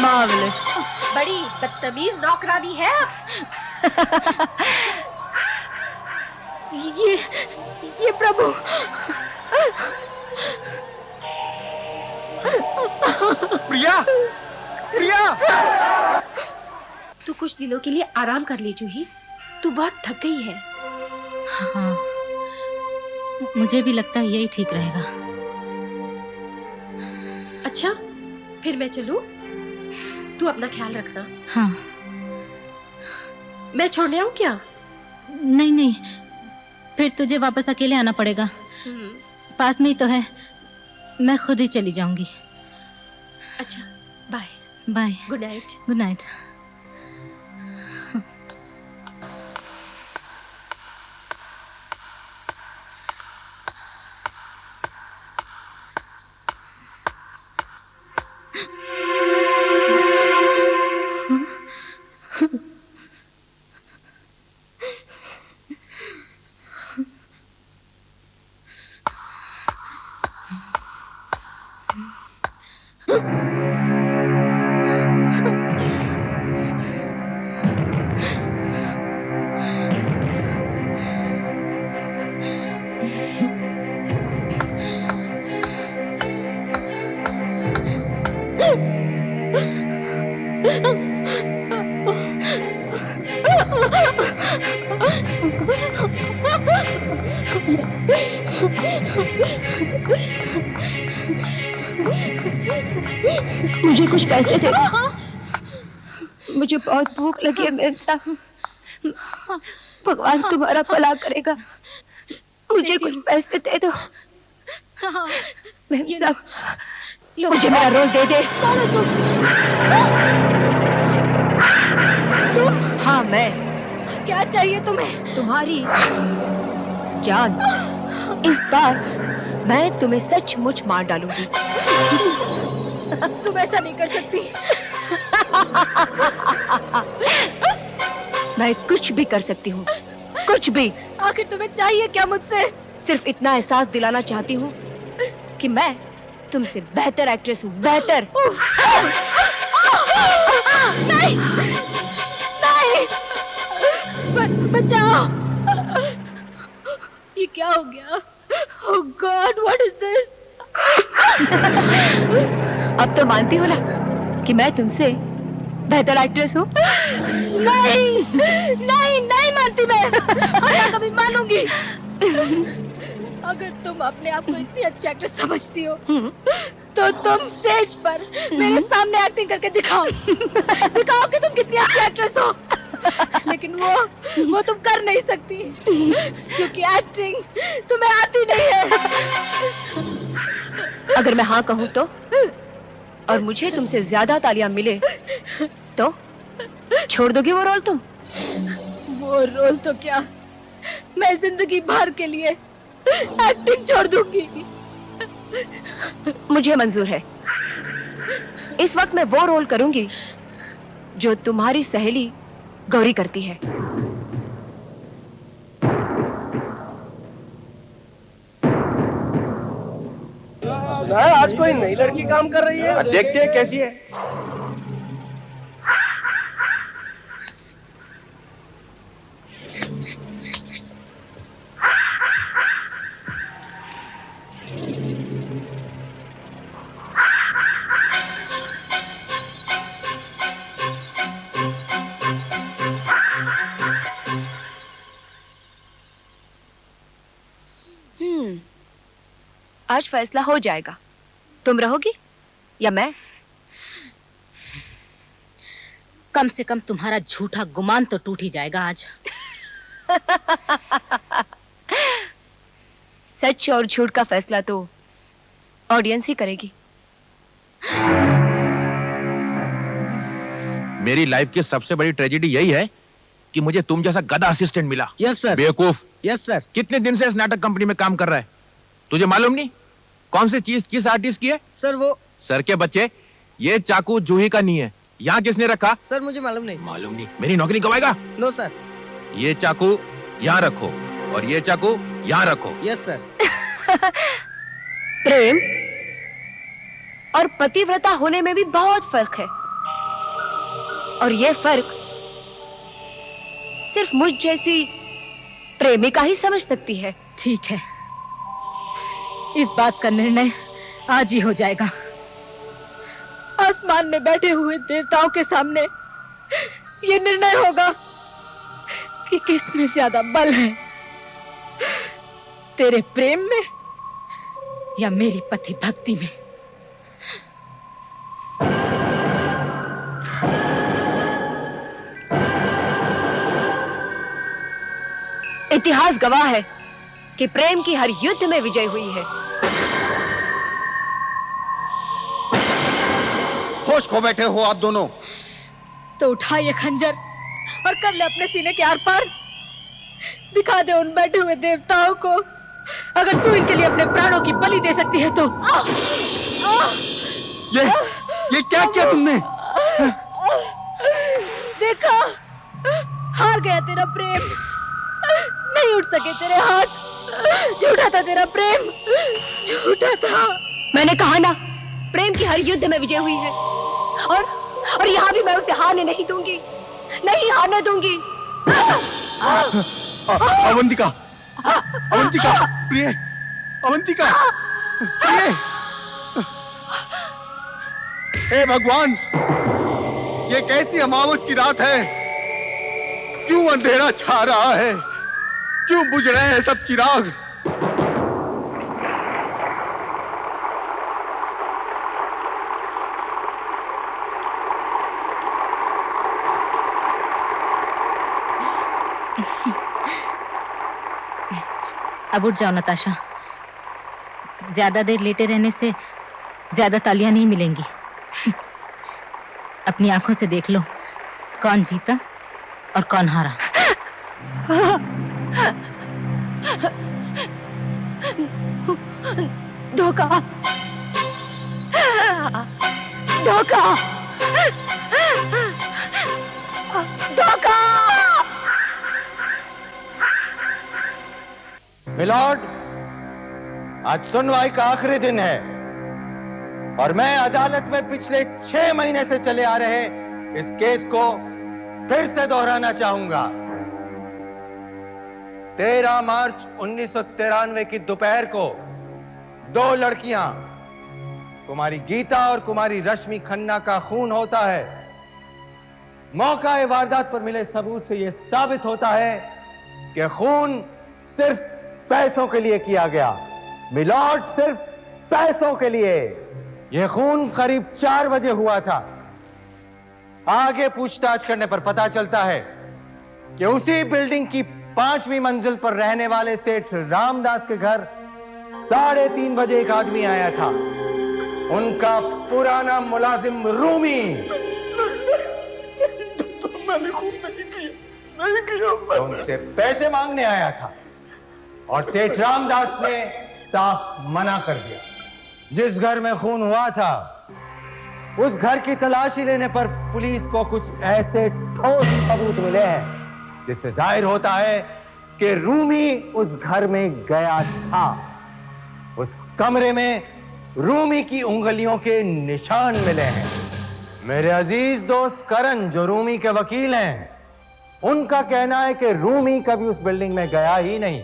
मार्वलस। बड़ी बदतमीज नौकरानी है। ये प्रभु। प्रिया, प्रिया। तू कुछ दिनों के लिए आराम कर ले जूही, तू बहुत थक गई है। हाँ, मुझे भी लगता है यही ठीक रहेगा। अच्छा, फिर मैं चलूं? तू अपना ख्याल रखना। हाँ। मैं छोड़ने आऊं क्या? नहीं नहीं, फिर तुझे वापस अकेले आना पड़ेगा। पास में ही तो है, मैं खुद ही चली जाऊंगी। अच्छा, bye. Bye. Good night. Good night. मुझे कुछ पैसे दे दो। मुझे बहुत भूख लगी है मेम साहब। भगवान तुम्हारा भला करेगा। मुझे कुछ पैसे दे दो मेम साहब। मुझे मेरा रोल दे दे। तुम? हाँ मैं। क्या चाहिए तुम्हें? तुम्हारी जान। इस बार मैं तुम्हें सचमुच मार डालूंगी। तुम ऐसा नहीं कर सकती। मैं कुछ भी कर सकती हूँ, कुछ भी। आखिर तुम्हें चाहिए क्या मुझसे? सिर्फ इतना एहसास दिलाना चाहती हूँ कि मैं तुमसे बेहतर एक्ट्रेस हूँ, बेहतर। नहीं, नहीं, बचाओ। ये क्या हो गया? Oh God, what is this? अब तो मानती हो ना कि मैं तुमसे बेहतर एक्ट्रेस हूँ? नहीं, नहीं, नहीं मानती मैं। और ना कभी मानूंगी। अगर तुम अपने आप को इतनी अच्छी एक्ट्रेस समझती हो, तो तुम स्टेज पर मेरे सामने एक्टिंग करके दिखाओ। दिखाओ कि तुम कितनी अच्छी एक्ट्रेस हो। लेकिन वो तुम कर नहीं सकती, क्योंकि एक्टिंग तुम्हें आती नहीं है। अगर मैं हाँ कहूँ तो, और मुझे तुमसे ज्यादा तालियां मिले तो छोड़ दोगी वो रोल तुम? वो रोल तो क्या, मैं जिंदगी भर के लिए एक्टिंग छोड़ दूंगी। मुझे मंजूर है। इस वक्त मैं वो रोल करूंगी जो तुम्हारी सहेली गौरी करती है। सुना है आज कोई नई लड़की काम कर रही है। देखते हैं कैसी है। आज फैसला हो जाएगा। तुम रहोगी या मैं? कम से कम तुम्हारा झूठा गुमान तो टूट ही जाएगा आज। सच और झूठ का फैसला तो ऑडियंस ही करेगी। मेरी लाइफ की सबसे बड़ी ट्रेजेडी यही है कि मुझे तुम जैसा गधा असिस्टेंट मिला। Yes sir. बेवकूफ। Yes sir. कितने दिन से इस नाटक कंपनी में काम कर रहा है, तुझे मालूम नहीं कौन सी चीज किस आर्टिस्ट की है? सर वो सर के बच्चे, ये चाकू जूही का नहीं है। यहाँ किसने रखा? सर मुझे मालूम नहीं। मालूम नहीं? मेरी नौकरी गवाएगा? No sir. ये चाकू यहाँ रखो और ये चाकू यहाँ रखो। Yes sir. प्रेम और पतिव्रता होने में भी बहुत फर्क है, और ये फर्क सिर्फ मुझ जैसी प्रेमिका ही समझ सकती है। ठीक है, इस बात का निर्णय आज ही हो जाएगा। आसमान में बैठे हुए देवताओं के सामने ये निर्णय होगा कि किस में ज्यादा बल है, तेरे प्रेम में या मेरी पति भक्ति में। इतिहास गवाह है कि प्रेम की हर युद्ध में विजय हुई है। होश खो बैठे हो आप दोनों। तो उठा ये खंजर और कर ले अपने सीने के आर पार। दिखा दे उन बैठे हुए देवताओं को, अगर तू इनके लिए अपने प्राणों की बलि दे सकती है तो। ये क्या किया तुमने? देखा, हार गया तेरा प्रेम, नहीं उठ सके तेरे हाथ। झूठा था तेरा प्रेम, झूठा था। मैंने कहा ना, प्रेम की हर युद्ध में विजय हुई है, और यहाँ भी मैं उसे हारने नहीं दूंगी, नहीं हारने दूंगी। अवंतिका, अवंतिका, प्रिय, अवंतिका, प्रिय। हे भगवान, ये कैसी अमावस की रात है? क्यों अंधेरा छा रहा है? क्यों बुझ रहे हैं सब चिराग? अब उठ जाओ नताशा। ज्यादा देर लेटे रहने से ज्यादा तालियां नहीं मिलेंगी। अपनी आंखों से देख लो कौन जीता और कौन हारा। धोखा, धोखा, धोखा। मिलॉर्ड, आज सुनवाई का आखिरी दिन है और मैं अदालत में पिछले 6 महीने से चले आ रहे इस केस को फिर से दोहराना चाहूंगा। 13 मार्च 1993 की दोपहर को 2 लड़कियां कुमारी गीता और कुमारी रश्मि खन्ना का खून होता है। मौका वारदात पर मिले सबूत से यह साबित होता है कि खून सिर्फ पैसों के लिए किया गया। मिलॉर्ड, सिर्फ पैसों के लिए। यह खून करीब 4 बजे हुआ था। आगे पूछताछ करने पर पता चलता है कि उसी बिल्डिंग की 5वीं मंजिल पर रहने वाले सेठ रामदास के घर 3:30 बजे एक आदमी आया था। उनका पुराना मुलाजिम रूमी। मैंने खून नहीं किया। उनसे पैसे मांगने आया था और सेठ रामदास ने साफ मना कर दिया। जिस घर में खून हुआ था उस घर की तलाशी लेने पर पुलिस को कुछ ऐसे ठोस सबूत मिले हैं जिससे जाहिर होता है कि रूमी उस घर में गया था। उस कमरे में रूमी की उंगलियों के निशान मिले हैं। मेरे अजीज दोस्त करण, जो रूमी के वकील हैं, उनका कहना है कि रूमी कभी उस बिल्डिंग में गया ही नहीं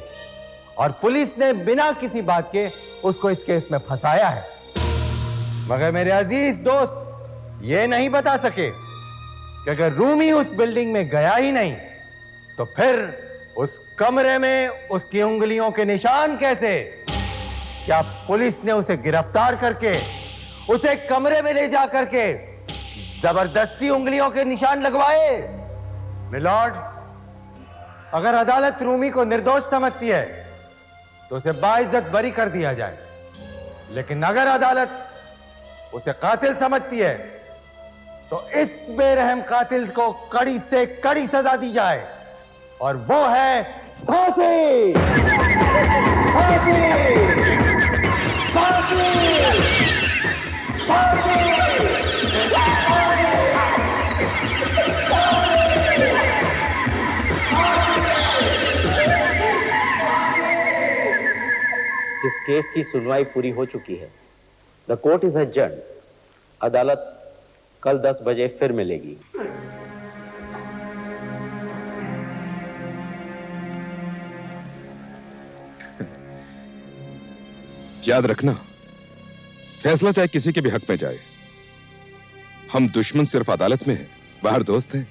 और पुलिस ने बिना किसी बात के उसको इस केस में फंसाया है। मगर मेरे अजीज दोस्त ये नहीं बता सके कि अगर रूमी उस बिल्डिंग में गया ही नहीं तो फिर उस कमरे में उसकी उंगलियों के निशान कैसे? क्या पुलिस ने उसे गिरफ्तार करके उसे कमरे में ले जा करके जबरदस्ती उंगलियों के निशान लगवाए? मिलॉर्ड, अगर अदालत रूमी को निर्दोष समझती है तो उसे बाइज्जत बरी कर दिया जाए, लेकिन अगर अदालत उसे कातिल समझती है तो इस बेरहम कातिल को कड़ी से कड़ी सजा दी जाए और वो है फांसी। फांसी, फांसी, फांसी। इस केस की सुनवाई पूरी हो चुकी है। The court is adjourned. अदालत कल 10 बजे फिर मिलेगी। याद रखना, फैसला चाहे किसी के भी हक में जाए, हम दुश्मन सिर्फ अदालत में हैं, बाहर दोस्त हैं।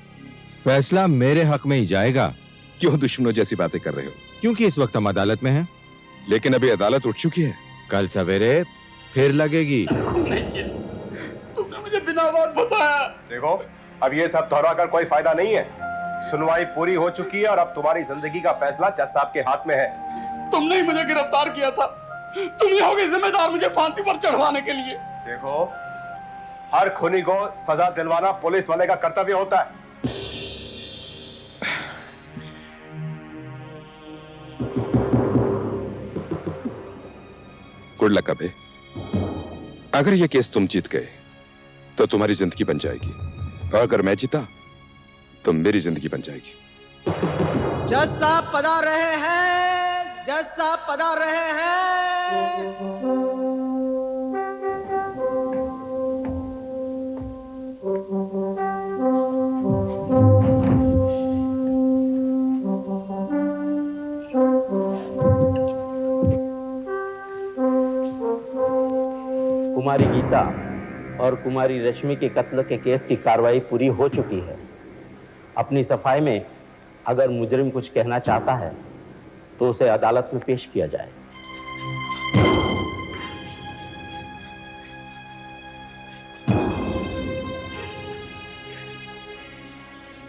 फैसला मेरे हक में ही जाएगा। क्यों दुश्मनों जैसी बातें कर रहे हो? क्योंकि इस वक्त हम अदालत में हैं। लेकिन अभी अदालत उठ चुकी है। कल सवेरे फिर लगेगी। तुमने मुझे बिना बात फंसाया। देखो, अब ये सब दोहरा कर कोई फायदा नहीं है। सुनवाई पूरी हो चुकी है और अब तुम्हारी जिंदगी का फैसला जज साहब के हाथ में है। तुमने ही मुझे गिरफ्तार किया था। तुम ही होगे जिम्मेदार मुझे फांसी पर चढ़वाने के लिए। देखो, हर खूनी को सजा दिलवाना पुलिस वाले का कर्तव्य होता है। गुड लक अबे। अगर ये केस तुम जीत गए तो तुम्हारी जिंदगी बन जाएगी, और अगर मैं जीता तो मेरी जिंदगी बन जाएगी। जज साहब पधार रहे हैं। जज साहब पधार रहे हैं। कुमारी गीता और कुमारी रश्मि के कत्ल के केस की कार्रवाई पूरी हो चुकी है। अपनी सफाई में अगर मुजरिम कुछ कहना चाहता है तो उसे अदालत में पेश किया जाए।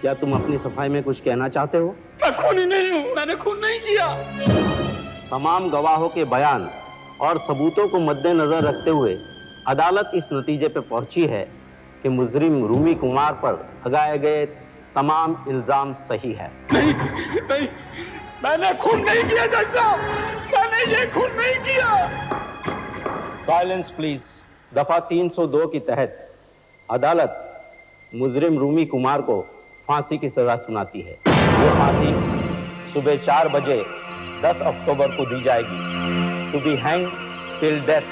क्या तुम अपनी सफाई में कुछ कहना चाहते हो? मैं खूनी नहीं हूँ, मैंने खून नहीं किया। तमाम गवाहों के बयान और सबूतों को मद्देनजर रखते हुए अदालत इस नतीजे पर पहुंची है कि मुजरिम रूमी कुमार पर लगाए गए तमाम इल्जाम सही है। नहीं, मैंने खून नहीं किया जज साहब, मैंने ये खून नहीं किया। Silence please. दफा 302 के तहत अदालत मुजरिम रूमी कुमार को फांसी की सजा सुनाती है। वो फांसी सुबह 4 बजे 10 अक्टूबर को दी जाएगी। To be hang till death.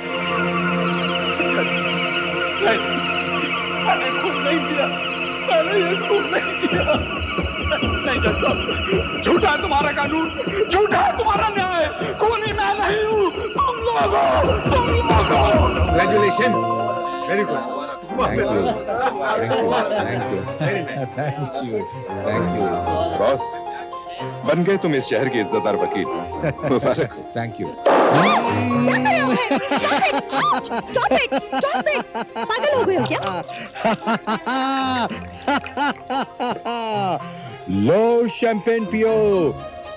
मैंने खून नहीं किया, मैंने ये खून नहीं किया। नहीं जज साहब, झूठा है तुम्हारा कानून, झूठा है तुम्हारा न्याय। खूनी मैं नहीं हूँ, तुम लोग हो, तुम लोग हो। Congratulations. Very good. Thank you. Thank you. Thank you. Thank you. Thank you. Boss, बन गए तुम इस शहर के इज्जतदार वकील। मुबारक हो। Thank you. क्या कर रहे हो? Stop it! Stop it! पागल हो गए हो क्या? लो शैंपेन पियो।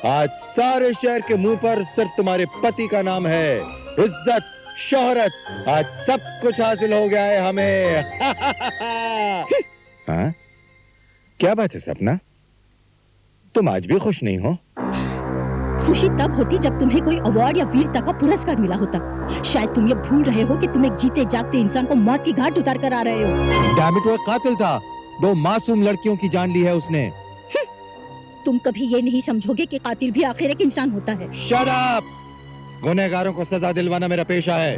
आज सारे शहर के मुंह पर सिर्फ तुम्हारे पति का नाम है। इज्जत, शोहरत, आज सब कुछ हासिल हो गया है हमें। हाँ? क्या बात है सपना? तुम आज भी खुश नहीं हो? खुशी तब होती जब तुम्हें कोई अवार्ड या वीरता का पुरस्कार मिला होता। शायद तुम ये भूल रहे हो कि तुम एक जीते जागते इंसान को मौत की घाट उतार कर आ रहे हो। डैम इट, वो कातिल था। 2 मासूम लड़कियों की जान ली है उसने। तुम कभी ये नहीं समझोगे कि कातिल भी आखिर एक इंसान होता है। Shut up! गुनहगारों को सजा दिलवाना मेरा पेशा है।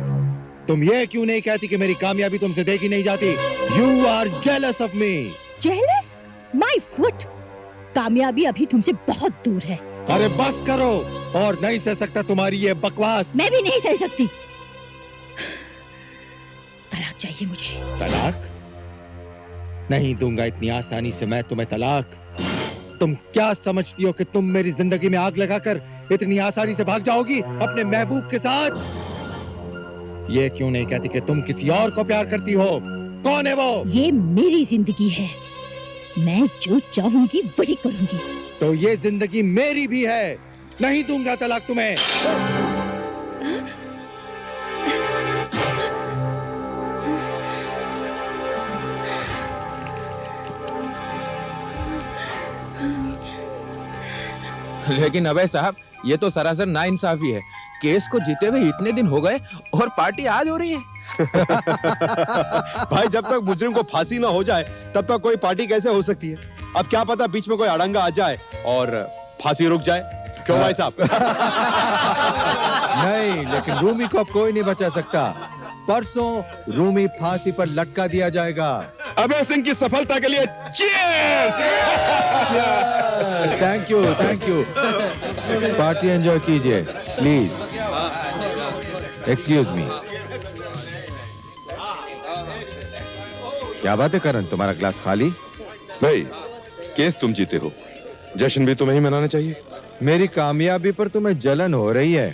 तुम ये क्यों नहीं कहती कि मेरी कामयाबी तुमसे देखी नहीं जाती? You are jealous of me. Jealous? My foot. कामयाबी अभी तुमसे बहुत दूर है। अरे बस करो, और नहीं सह सकता तुम्हारी ये बकवास। मैं भी नहीं सह सकती। तलाक चाहिए मुझे। तलाक? नहीं दूंगा इतनी आसानी से मैं तुम्हें तलाक। तुम क्या समझती हो कि तुम मेरी जिंदगी में आग लगाकर इतनी आसानी से भाग जाओगी अपने महबूब के साथ? ये क्यों नहीं कहती कि तुम किसी और को प्यार करती हो? कौन है वो? ये मेरी जिंदगी है, मैं जो चाहूंगी वही करूंगी। तो ये जिंदगी मेरी भी है। नहीं दूंगा तलाक तुम्हें। लेकिन अबे साहब, ये तो सरासर नाइंसाफी है। केस को जीते हुए इतने दिन हो गए और पार्टी आज हो रही है। भाई, जब तक मुजरिम को फांसी ना हो जाए तब तक कोई पार्टी कैसे हो सकती है? अब क्या पता बीच में कोई अड़ंगा आ जाए और फांसी रुक जाए। क्यों भाई साहब? नहीं, लेकिन रूमी को अब कोई नहीं बचा सकता। परसों रूमी फांसी पर लटका दिया जाएगा। अबे सिंह की सफलता के लिए cheers! Thank you, thank you. Party enjoy कीजिए प्लीज। Excuse me. क्या बात है करण, तुम्हारा ग्लास खाली? भाई, केस तुम जीते हो, जश्न भी तुम्हें ही मनाना चाहिए। मेरी कामयाबी पर तुम्हें जलन हो रही है।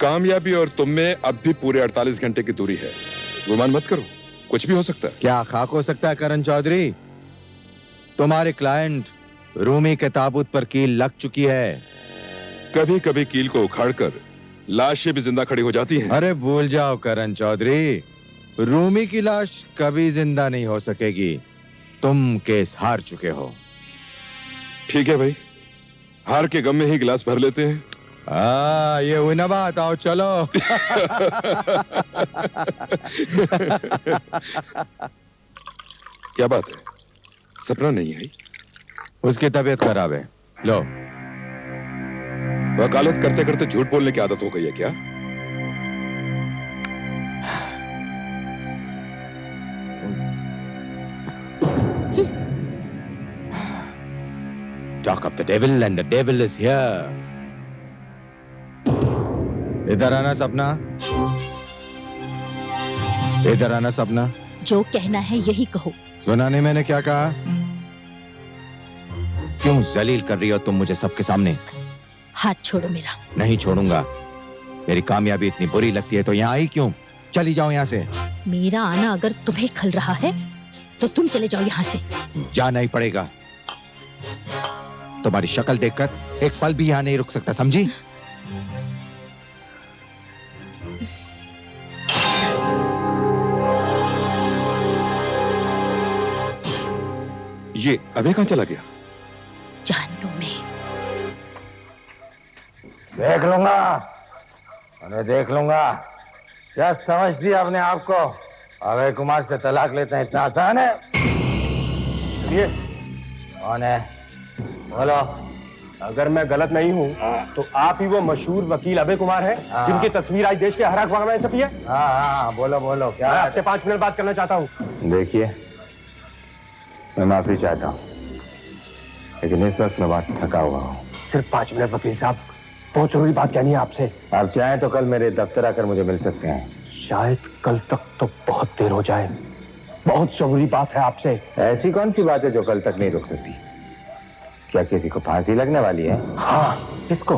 कामयाबी और तुम में अब भी पूरे 48 घंटे की दूरी है। गुमान मत करो, कुछ भी हो सकता है। क्या खाक हो सकता है करण चौधरी? तुम्हारे क्लाइंट रूमी के ताबूत पर कील लग चुकी है। कभी कभी कील को उखाड़कर लाशें भी जिंदा खड़ी हो जाती हैं। अरे भूल जाओ करण चौधरी, रूमी की लाश कभी जिंदा नहीं हो सकेगी। तुम केस हार चुके हो। ठीक है भाई, हार के गम में ही गिलास भर लेते हैं। ये हुई ना बात, आओ चलो। क्या बात है, सपना नहीं आई? उसकी तबीयत खराब है। लो। वकालत करते करते झूठ बोलने की आदत हो गई है क्या? Talk of the devil and the devil is here. इधर आना सपना, इधर आना सपना। जो कहना है यही कहो। सुना नहीं मैंने क्या कहा? क्यों जलील कर रही हो तुम मुझे सबके सामने? हाथ छोड़ो मेरा। नहीं छोड़ूंगा। मेरी कामयाबी इतनी बुरी लगती है तो यहाँ आई क्यों? चली जाओ यहाँ से। मेरा आना अगर तुम्हें खल रहा है तो तुम चले जाओ यहाँ से। जाना ही पड़ेगा। तुम्हारी शक्ल देखकर एक पल भी यहाँ नहीं रुक सकता, समझी? ये अबे कहाँ चला गया? जानू में। देख लूंगा, उन्हें देख लूंगा। क्या समझ दिया अपने आप को? अभय कुमार से तलाक लेते हैं इतना आसान है? ये कौन है? बोलो। अगर मैं गलत नहीं हूँ तो आप ही वो मशहूर वकील अभय कुमार हैं जिनकी तस्वीर आज देश के हर अखबार में छपी है? हाँ, बोलो बोलो क्या? मैं आपसे 5 मिनट बात करना चाहता हूँ। देखिए, मैं माफी चाहता हूँ, लेकिन इस वक्त मैं बहुत थका हुआ हूँ। सिर्फ 5 मिनट वकील साहब, बहुत जरूरी बात कहनी है आपसे। आप चाहें तो कल मेरे दफ्तर आकर मुझे मिल सकते हैं। शायद कल तक तो बहुत देर हो जाए, बहुत जरूरी बात है आपसे। ऐसी कौन सी बात है जो कल तक नहीं रुक सकती? क्या किसी को फांसी लगने वाली है? हाँ, किसको?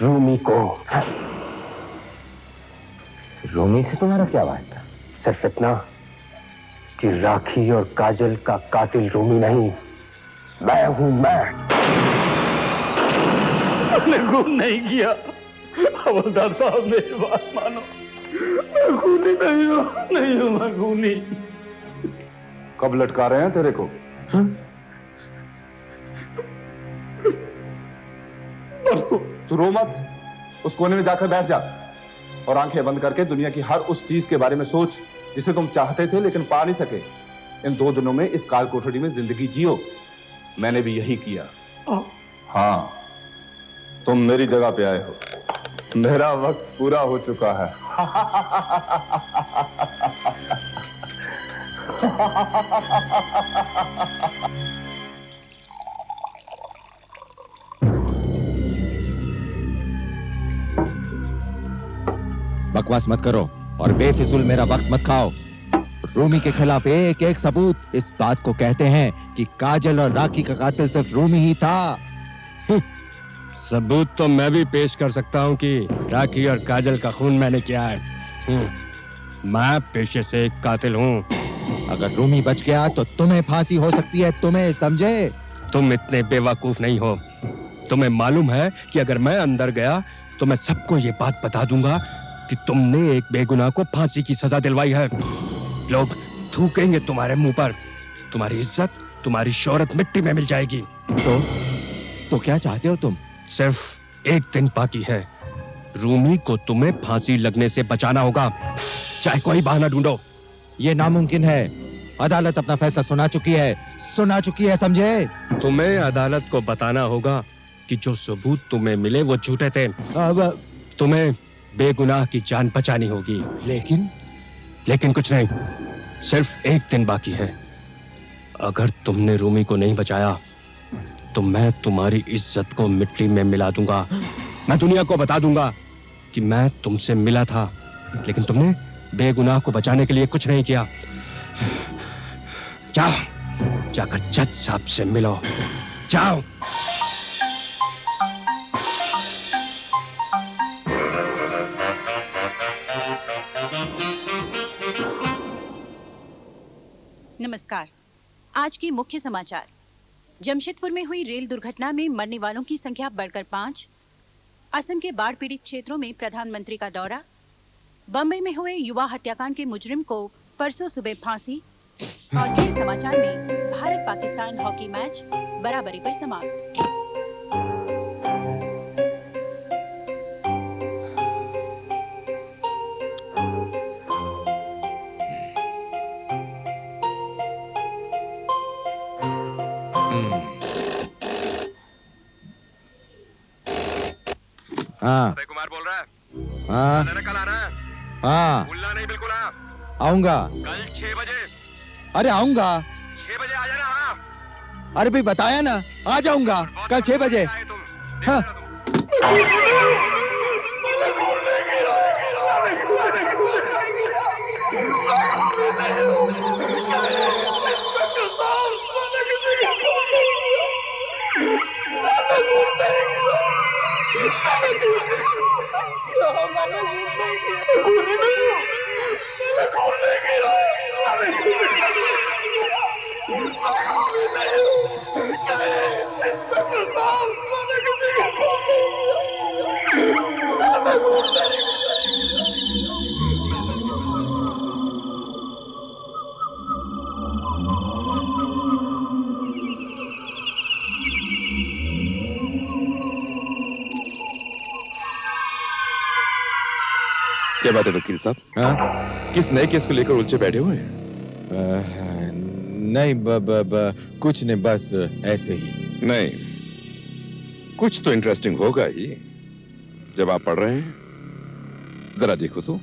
रूमी को। रूमी से तुम्हारा क्या वास्ता? सिर्फ इतना कि राखी और काजल का कातिल रूमी नहीं, मैं हूं। मैंने खून नहीं किया। हवलदार साहब, मेरी बात मानो, मैं खूनी नहीं हूं, मैं खूनी। कब लटका रहे हैं तेरे को? परसों। तू रो मत, उस कोने में जाकर बैठ जा और आंखें बंद करके दुनिया की हर उस चीज के बारे में सोच जिसे तुम चाहते थे लेकिन पा नहीं सके। इन 2 दिनों में इस काल कोठरी में जिंदगी जियो। मैंने भी यही किया। हाँ, तुम मेरी जगह पे आए हो। मेरा वक्त पूरा हो चुका है। बकवास मत करो और बेफिजूल मेरा वक्त मत खाओ। रूमी के खिलाफ एक एक सबूत इस बात को कहते हैं कि काजल और राखी का कातिल सिर्फ रूमी ही था। सबूत तो मैं भी पेश कर सकता हूँ कि राखी और काजल का खून मैंने किया है। मैं पेशे से एक कातिल हूँ। अगर रूमी बच गया तो तुम्हें फांसी हो सकती है, तुम्हें समझे? तुम इतने बेवकूफ नहीं हो। तुम्हें मालूम है कि अगर मैं अंदर गया तो मैं सबको ये बात बता दूंगा कि तुमने एक बेगुनाह को फांसी की सजा दिलवाई है। लोग थूकेंगे तुम्हारे मुंह पर, तुम्हारी इज्जत, तुम्हारी शोहरत मिट्टी में मिल जाएगी। तो क्या चाहते हो तुम? सिर्फ एक दिन बाकी है। रूमी को तुम्हें फांसी लगने से बचाना होगा, चाहे कोई बहाना ढूंढो। ये नामुमकिन है। अदालत अपना फैसला सुना चुकी है, समझे? तुम्हें अदालत को बताना होगा कि जो सबूत तुम्हें मिले वो झूठे थे। तुम्हें बेगुनाह की जान बचानी होगी। लेकिन कुछ नहीं, सिर्फ एक दिन बाकी है। अगर तुमने रूमी को नहीं बचाया तो मैं तुम्हारी इज्जत को मिट्टी में मिला दूंगा। मैं दुनिया को बता दूंगा कि मैं तुमसे मिला था, लेकिन तुमने बेगुनाह को बचाने के लिए कुछ नहीं किया। जाओ, जाकर जज साहब से मिलो, जाओ। नमस्कार। आज के मुख्य समाचार। जमशेदपुर में हुई रेल दुर्घटना में मरने वालों की संख्या बढ़कर 5। असम के बाढ़ पीड़ित क्षेत्रों में प्रधानमंत्री का दौरा। बम्बई में हुए युवा हत्याकांड के मुजरिम को परसों सुबह फांसी। और खेल समाचार में भारत पाकिस्तान हॉकी मैच बराबरी पर समाप्त। हाँ, अभय कुमार बोल रहा है। हाँ, कल आना है। हाँ, भूलना नहीं बिल्कुल। आप आऊंगा। कल 6 बजे। अरे आऊंगा। 6 बजे आ जाना। हाँ, अरे भाई बताया ना, आ जाऊंगा कल 6 बजे। हाँ। डॉक्टर साहब, क्या बात है वकील साहब? हाँ? किस नए केस को लेकर उलझे बैठे हुए हैं? नहीं कुछ नहीं, बस ऐसे ही। नहीं, कुछ तो इंटरेस्टिंग होगा ही जब आप पढ़ रहे हैं। जरा देखो तो।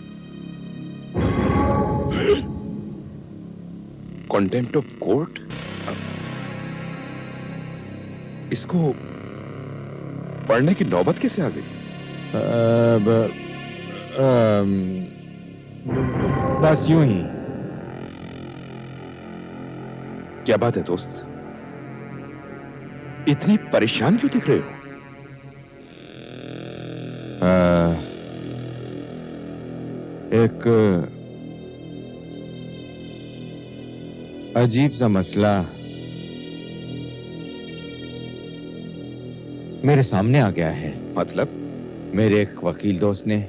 कंटेम्प्ट ऑफ कोर्ट, इसको पढ़ने की नौबत कैसे आ गई? बस यूं ही। क्या बात है दोस्त, इतनी परेशान क्यों दिख रहे हो? एक अजीब सा मसला मेरे सामने आ गया है। मतलब? मेरे एक वकील दोस्त ने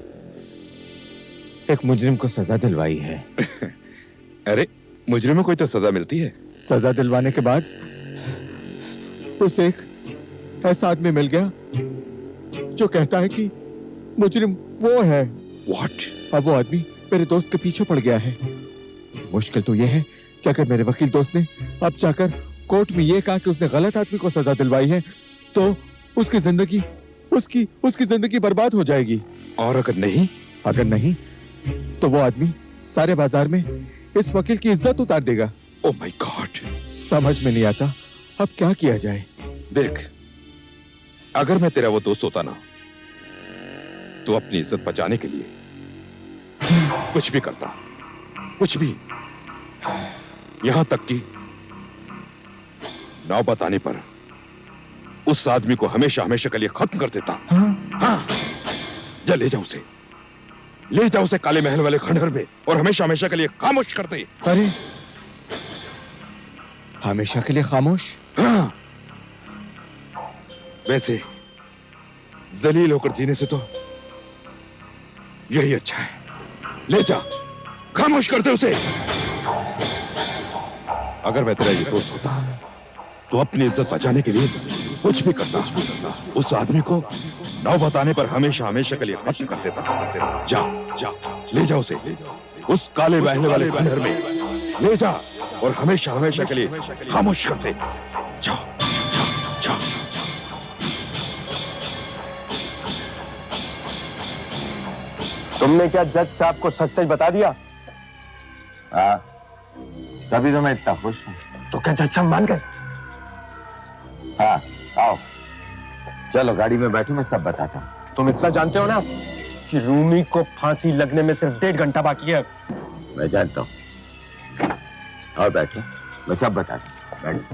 एक मुजरिम को सजा दिलवाई है। अरे, मुजरिम को कोई तो सजा मिलती है। सजा दिलवाने के बाद उसे एक ऐसा आदमी मिल गया जो कहता है कि मुजरिम वो है। What? अब वो आदमी मेरे दोस्त के पीछे पड़ गया है। मुश्किल तो ये है कि अगर मेरे वकील दोस्त ने अब जाकर कोर्ट में ये कहा कि उसने गलत आदमी को सजा दिलवाई है तो उसकी जिंदगी उसकी जिंदगी बर्बाद हो जाएगी। और अगर नहीं तो वो आदमी सारे बाजार में इस वकील की इज्जत उतार देगा। ओह माय गॉड, समझ में नहीं आता अब क्या किया जाए। देख, अगर मैं तेरा वो दोस्त होता ना तो अपनी इज्जत बचाने के लिए कुछ भी करता, कुछ भी। यहां तक कि नौबत आने पर उस आदमी को हमेशा हमेशा के लिए खत्म कर देता। हाँ, या ले जाओ उसे काले महल वाले खंडहर में और हमेशा हमेशा के लिए खामोश कर दे। अरे, हमेशा के लिए खामोश? हाँ। वैसे जलील होकर जीने से तो यही अच्छा है। ले जा, खामोश कर दे उसे। अगर मैं तेरा ये दोस्त होता तो अपनी इज्जत बचाने के लिए कुछ भी करता। उस आदमी को नौबत आने पर हमेशा हमेशा के लिए खत्म कर देता। जा, ले जा उसे उस काले महल वाले खंडहर में ले जा और हमेशा हमेशा के लिए खामोश कर दे। जा। तुमने क्या जज साहब को सच सच बता दिया? हाँ, तभी तो मैं इतना खुश हूं। तो क्या जज साहब मान गए? हाँ, आओ चलो गाड़ी में बैठो, मैं सब बताता हूं। तुम इतना जानते हो ना कि रूमी को फांसी लगने में सिर्फ 1.5 घंटा बाकी है। मैं जानता हूं। और बैठो, मैं सब बताता हूं। बैठो।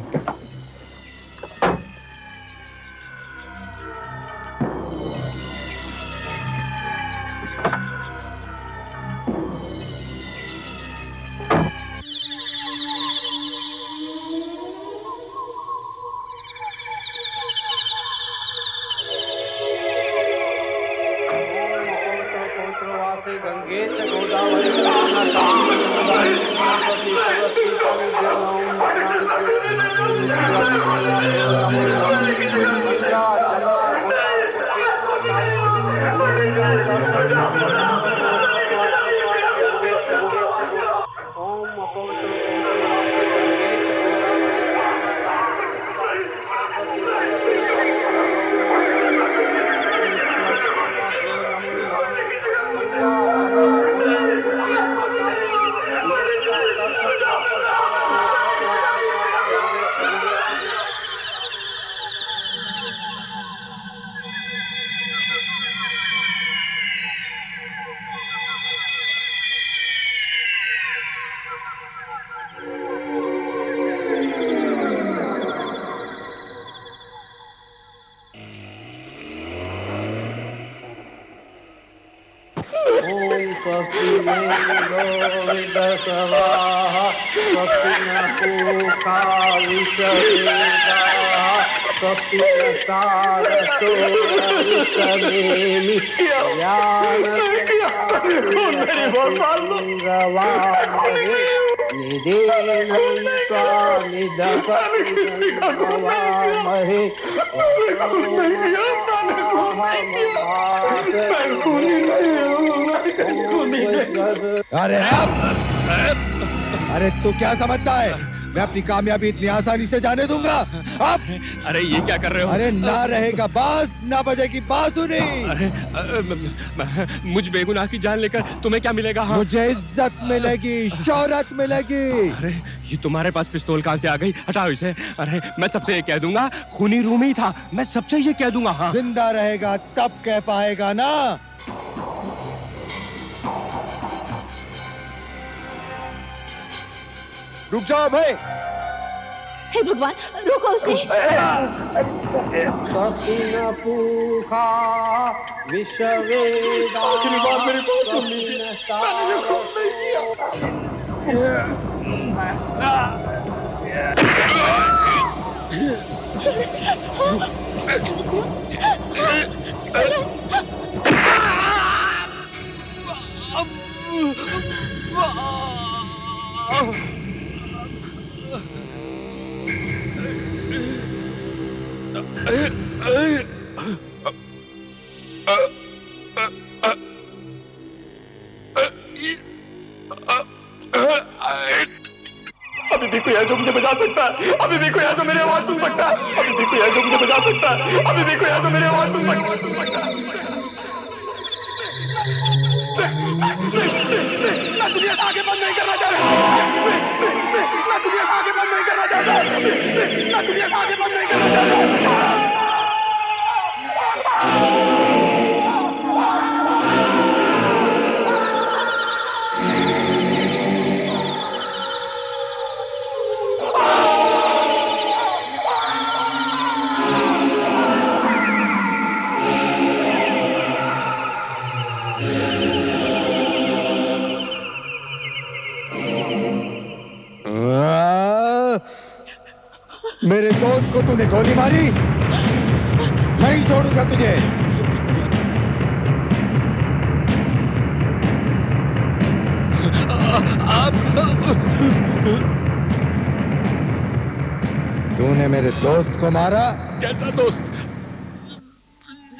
मैं खूनी नहीं हूँ। अरे तू क्या समझता है मैं अपनी कामयाबी इतनी आसानी से जाने दूंगा? अब अरे ये क्या कर रहे हो? अरे ना रहेगा बांस ना बजेगी बांसुरी। मुझ बेगुनाह की जान लेकर तुम्हें क्या मिलेगा? हाँ? मुझे इज्जत मिलेगी, शोहरत मिलेगी। अरे ये तुम्हारे पास पिस्तौल कहाँ से आ गई? हटाओ इसे। अरे मैं सबसे ये कह दूंगा खूनी रूमी था, मैं सबसे ये कह दूंगा। हाँ जिंदा रहेगा तब कह पाएगा ना। रुक जाओ भाई। हे भगवान रोको उसे। आखिरी बार मेरी बात सुन लीजिए, मैंने ये खून नहीं अभी भी कोई है जो मुझे बचा सकता है, अभी भी कोई है जो मेरी आवाज सुन सकता है, अभी भी कोई है जो मुझे बचा सकता है, अभी भी कोई है जो मेरी आवाज सुन सकता है। मैं दुनिया से आगे बंद नहीं करना चाहता, मैं दुनिया से आगे बंद नहीं करना चाहता, मैं दुनिया से आगे बंद नहीं करना चाहता। मेरे दोस्त को तूने गोली मारी, नहीं छोड़ूंगा तुझे। तूने मेरे दोस्त को मारा? कैसा दोस्त?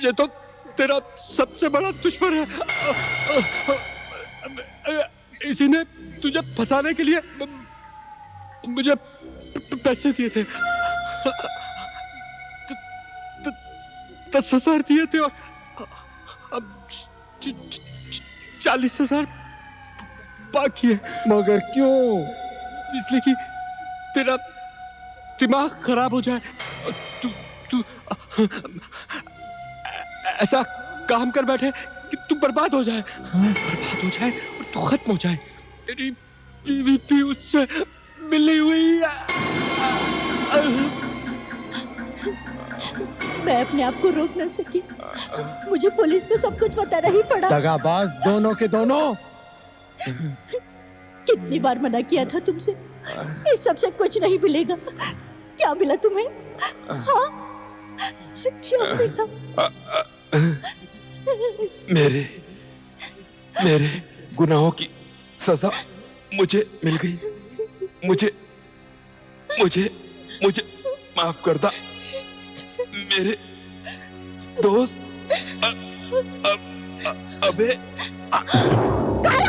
ये तो तेरा सबसे बड़ा दुश्मन है। इसी ने तुझे फंसाने के लिए मुझे पैसे दिए थे, 10,000 दिए थे और अब 40,000 बाकी है। मगर क्यों? इसलिए कि तेरा दिमाग खराब हो जाए, तू ऐसा काम कर बैठे कि तू बर्बाद हो जाए, बर्बाद हो जाए और तू खत्म हो जाए। तेरी बीवी भी उससे मिली हुई है। मैं अपने आप को रोक न सकी, मुझे पुलिस को सब कुछ बताना ही पड़ा। दगाबाज दोनों के दोनों। कितनी बार मना किया था तुमसे, इस सबसे कुछ नहीं मिलेगा। क्या मिला तुम्हें? हाँ क्या मिला? मेरे गुनाहों की सजा मुझे मिल गई। मुझे माफ कर दा मेरे दोस्त। अबे कहाँ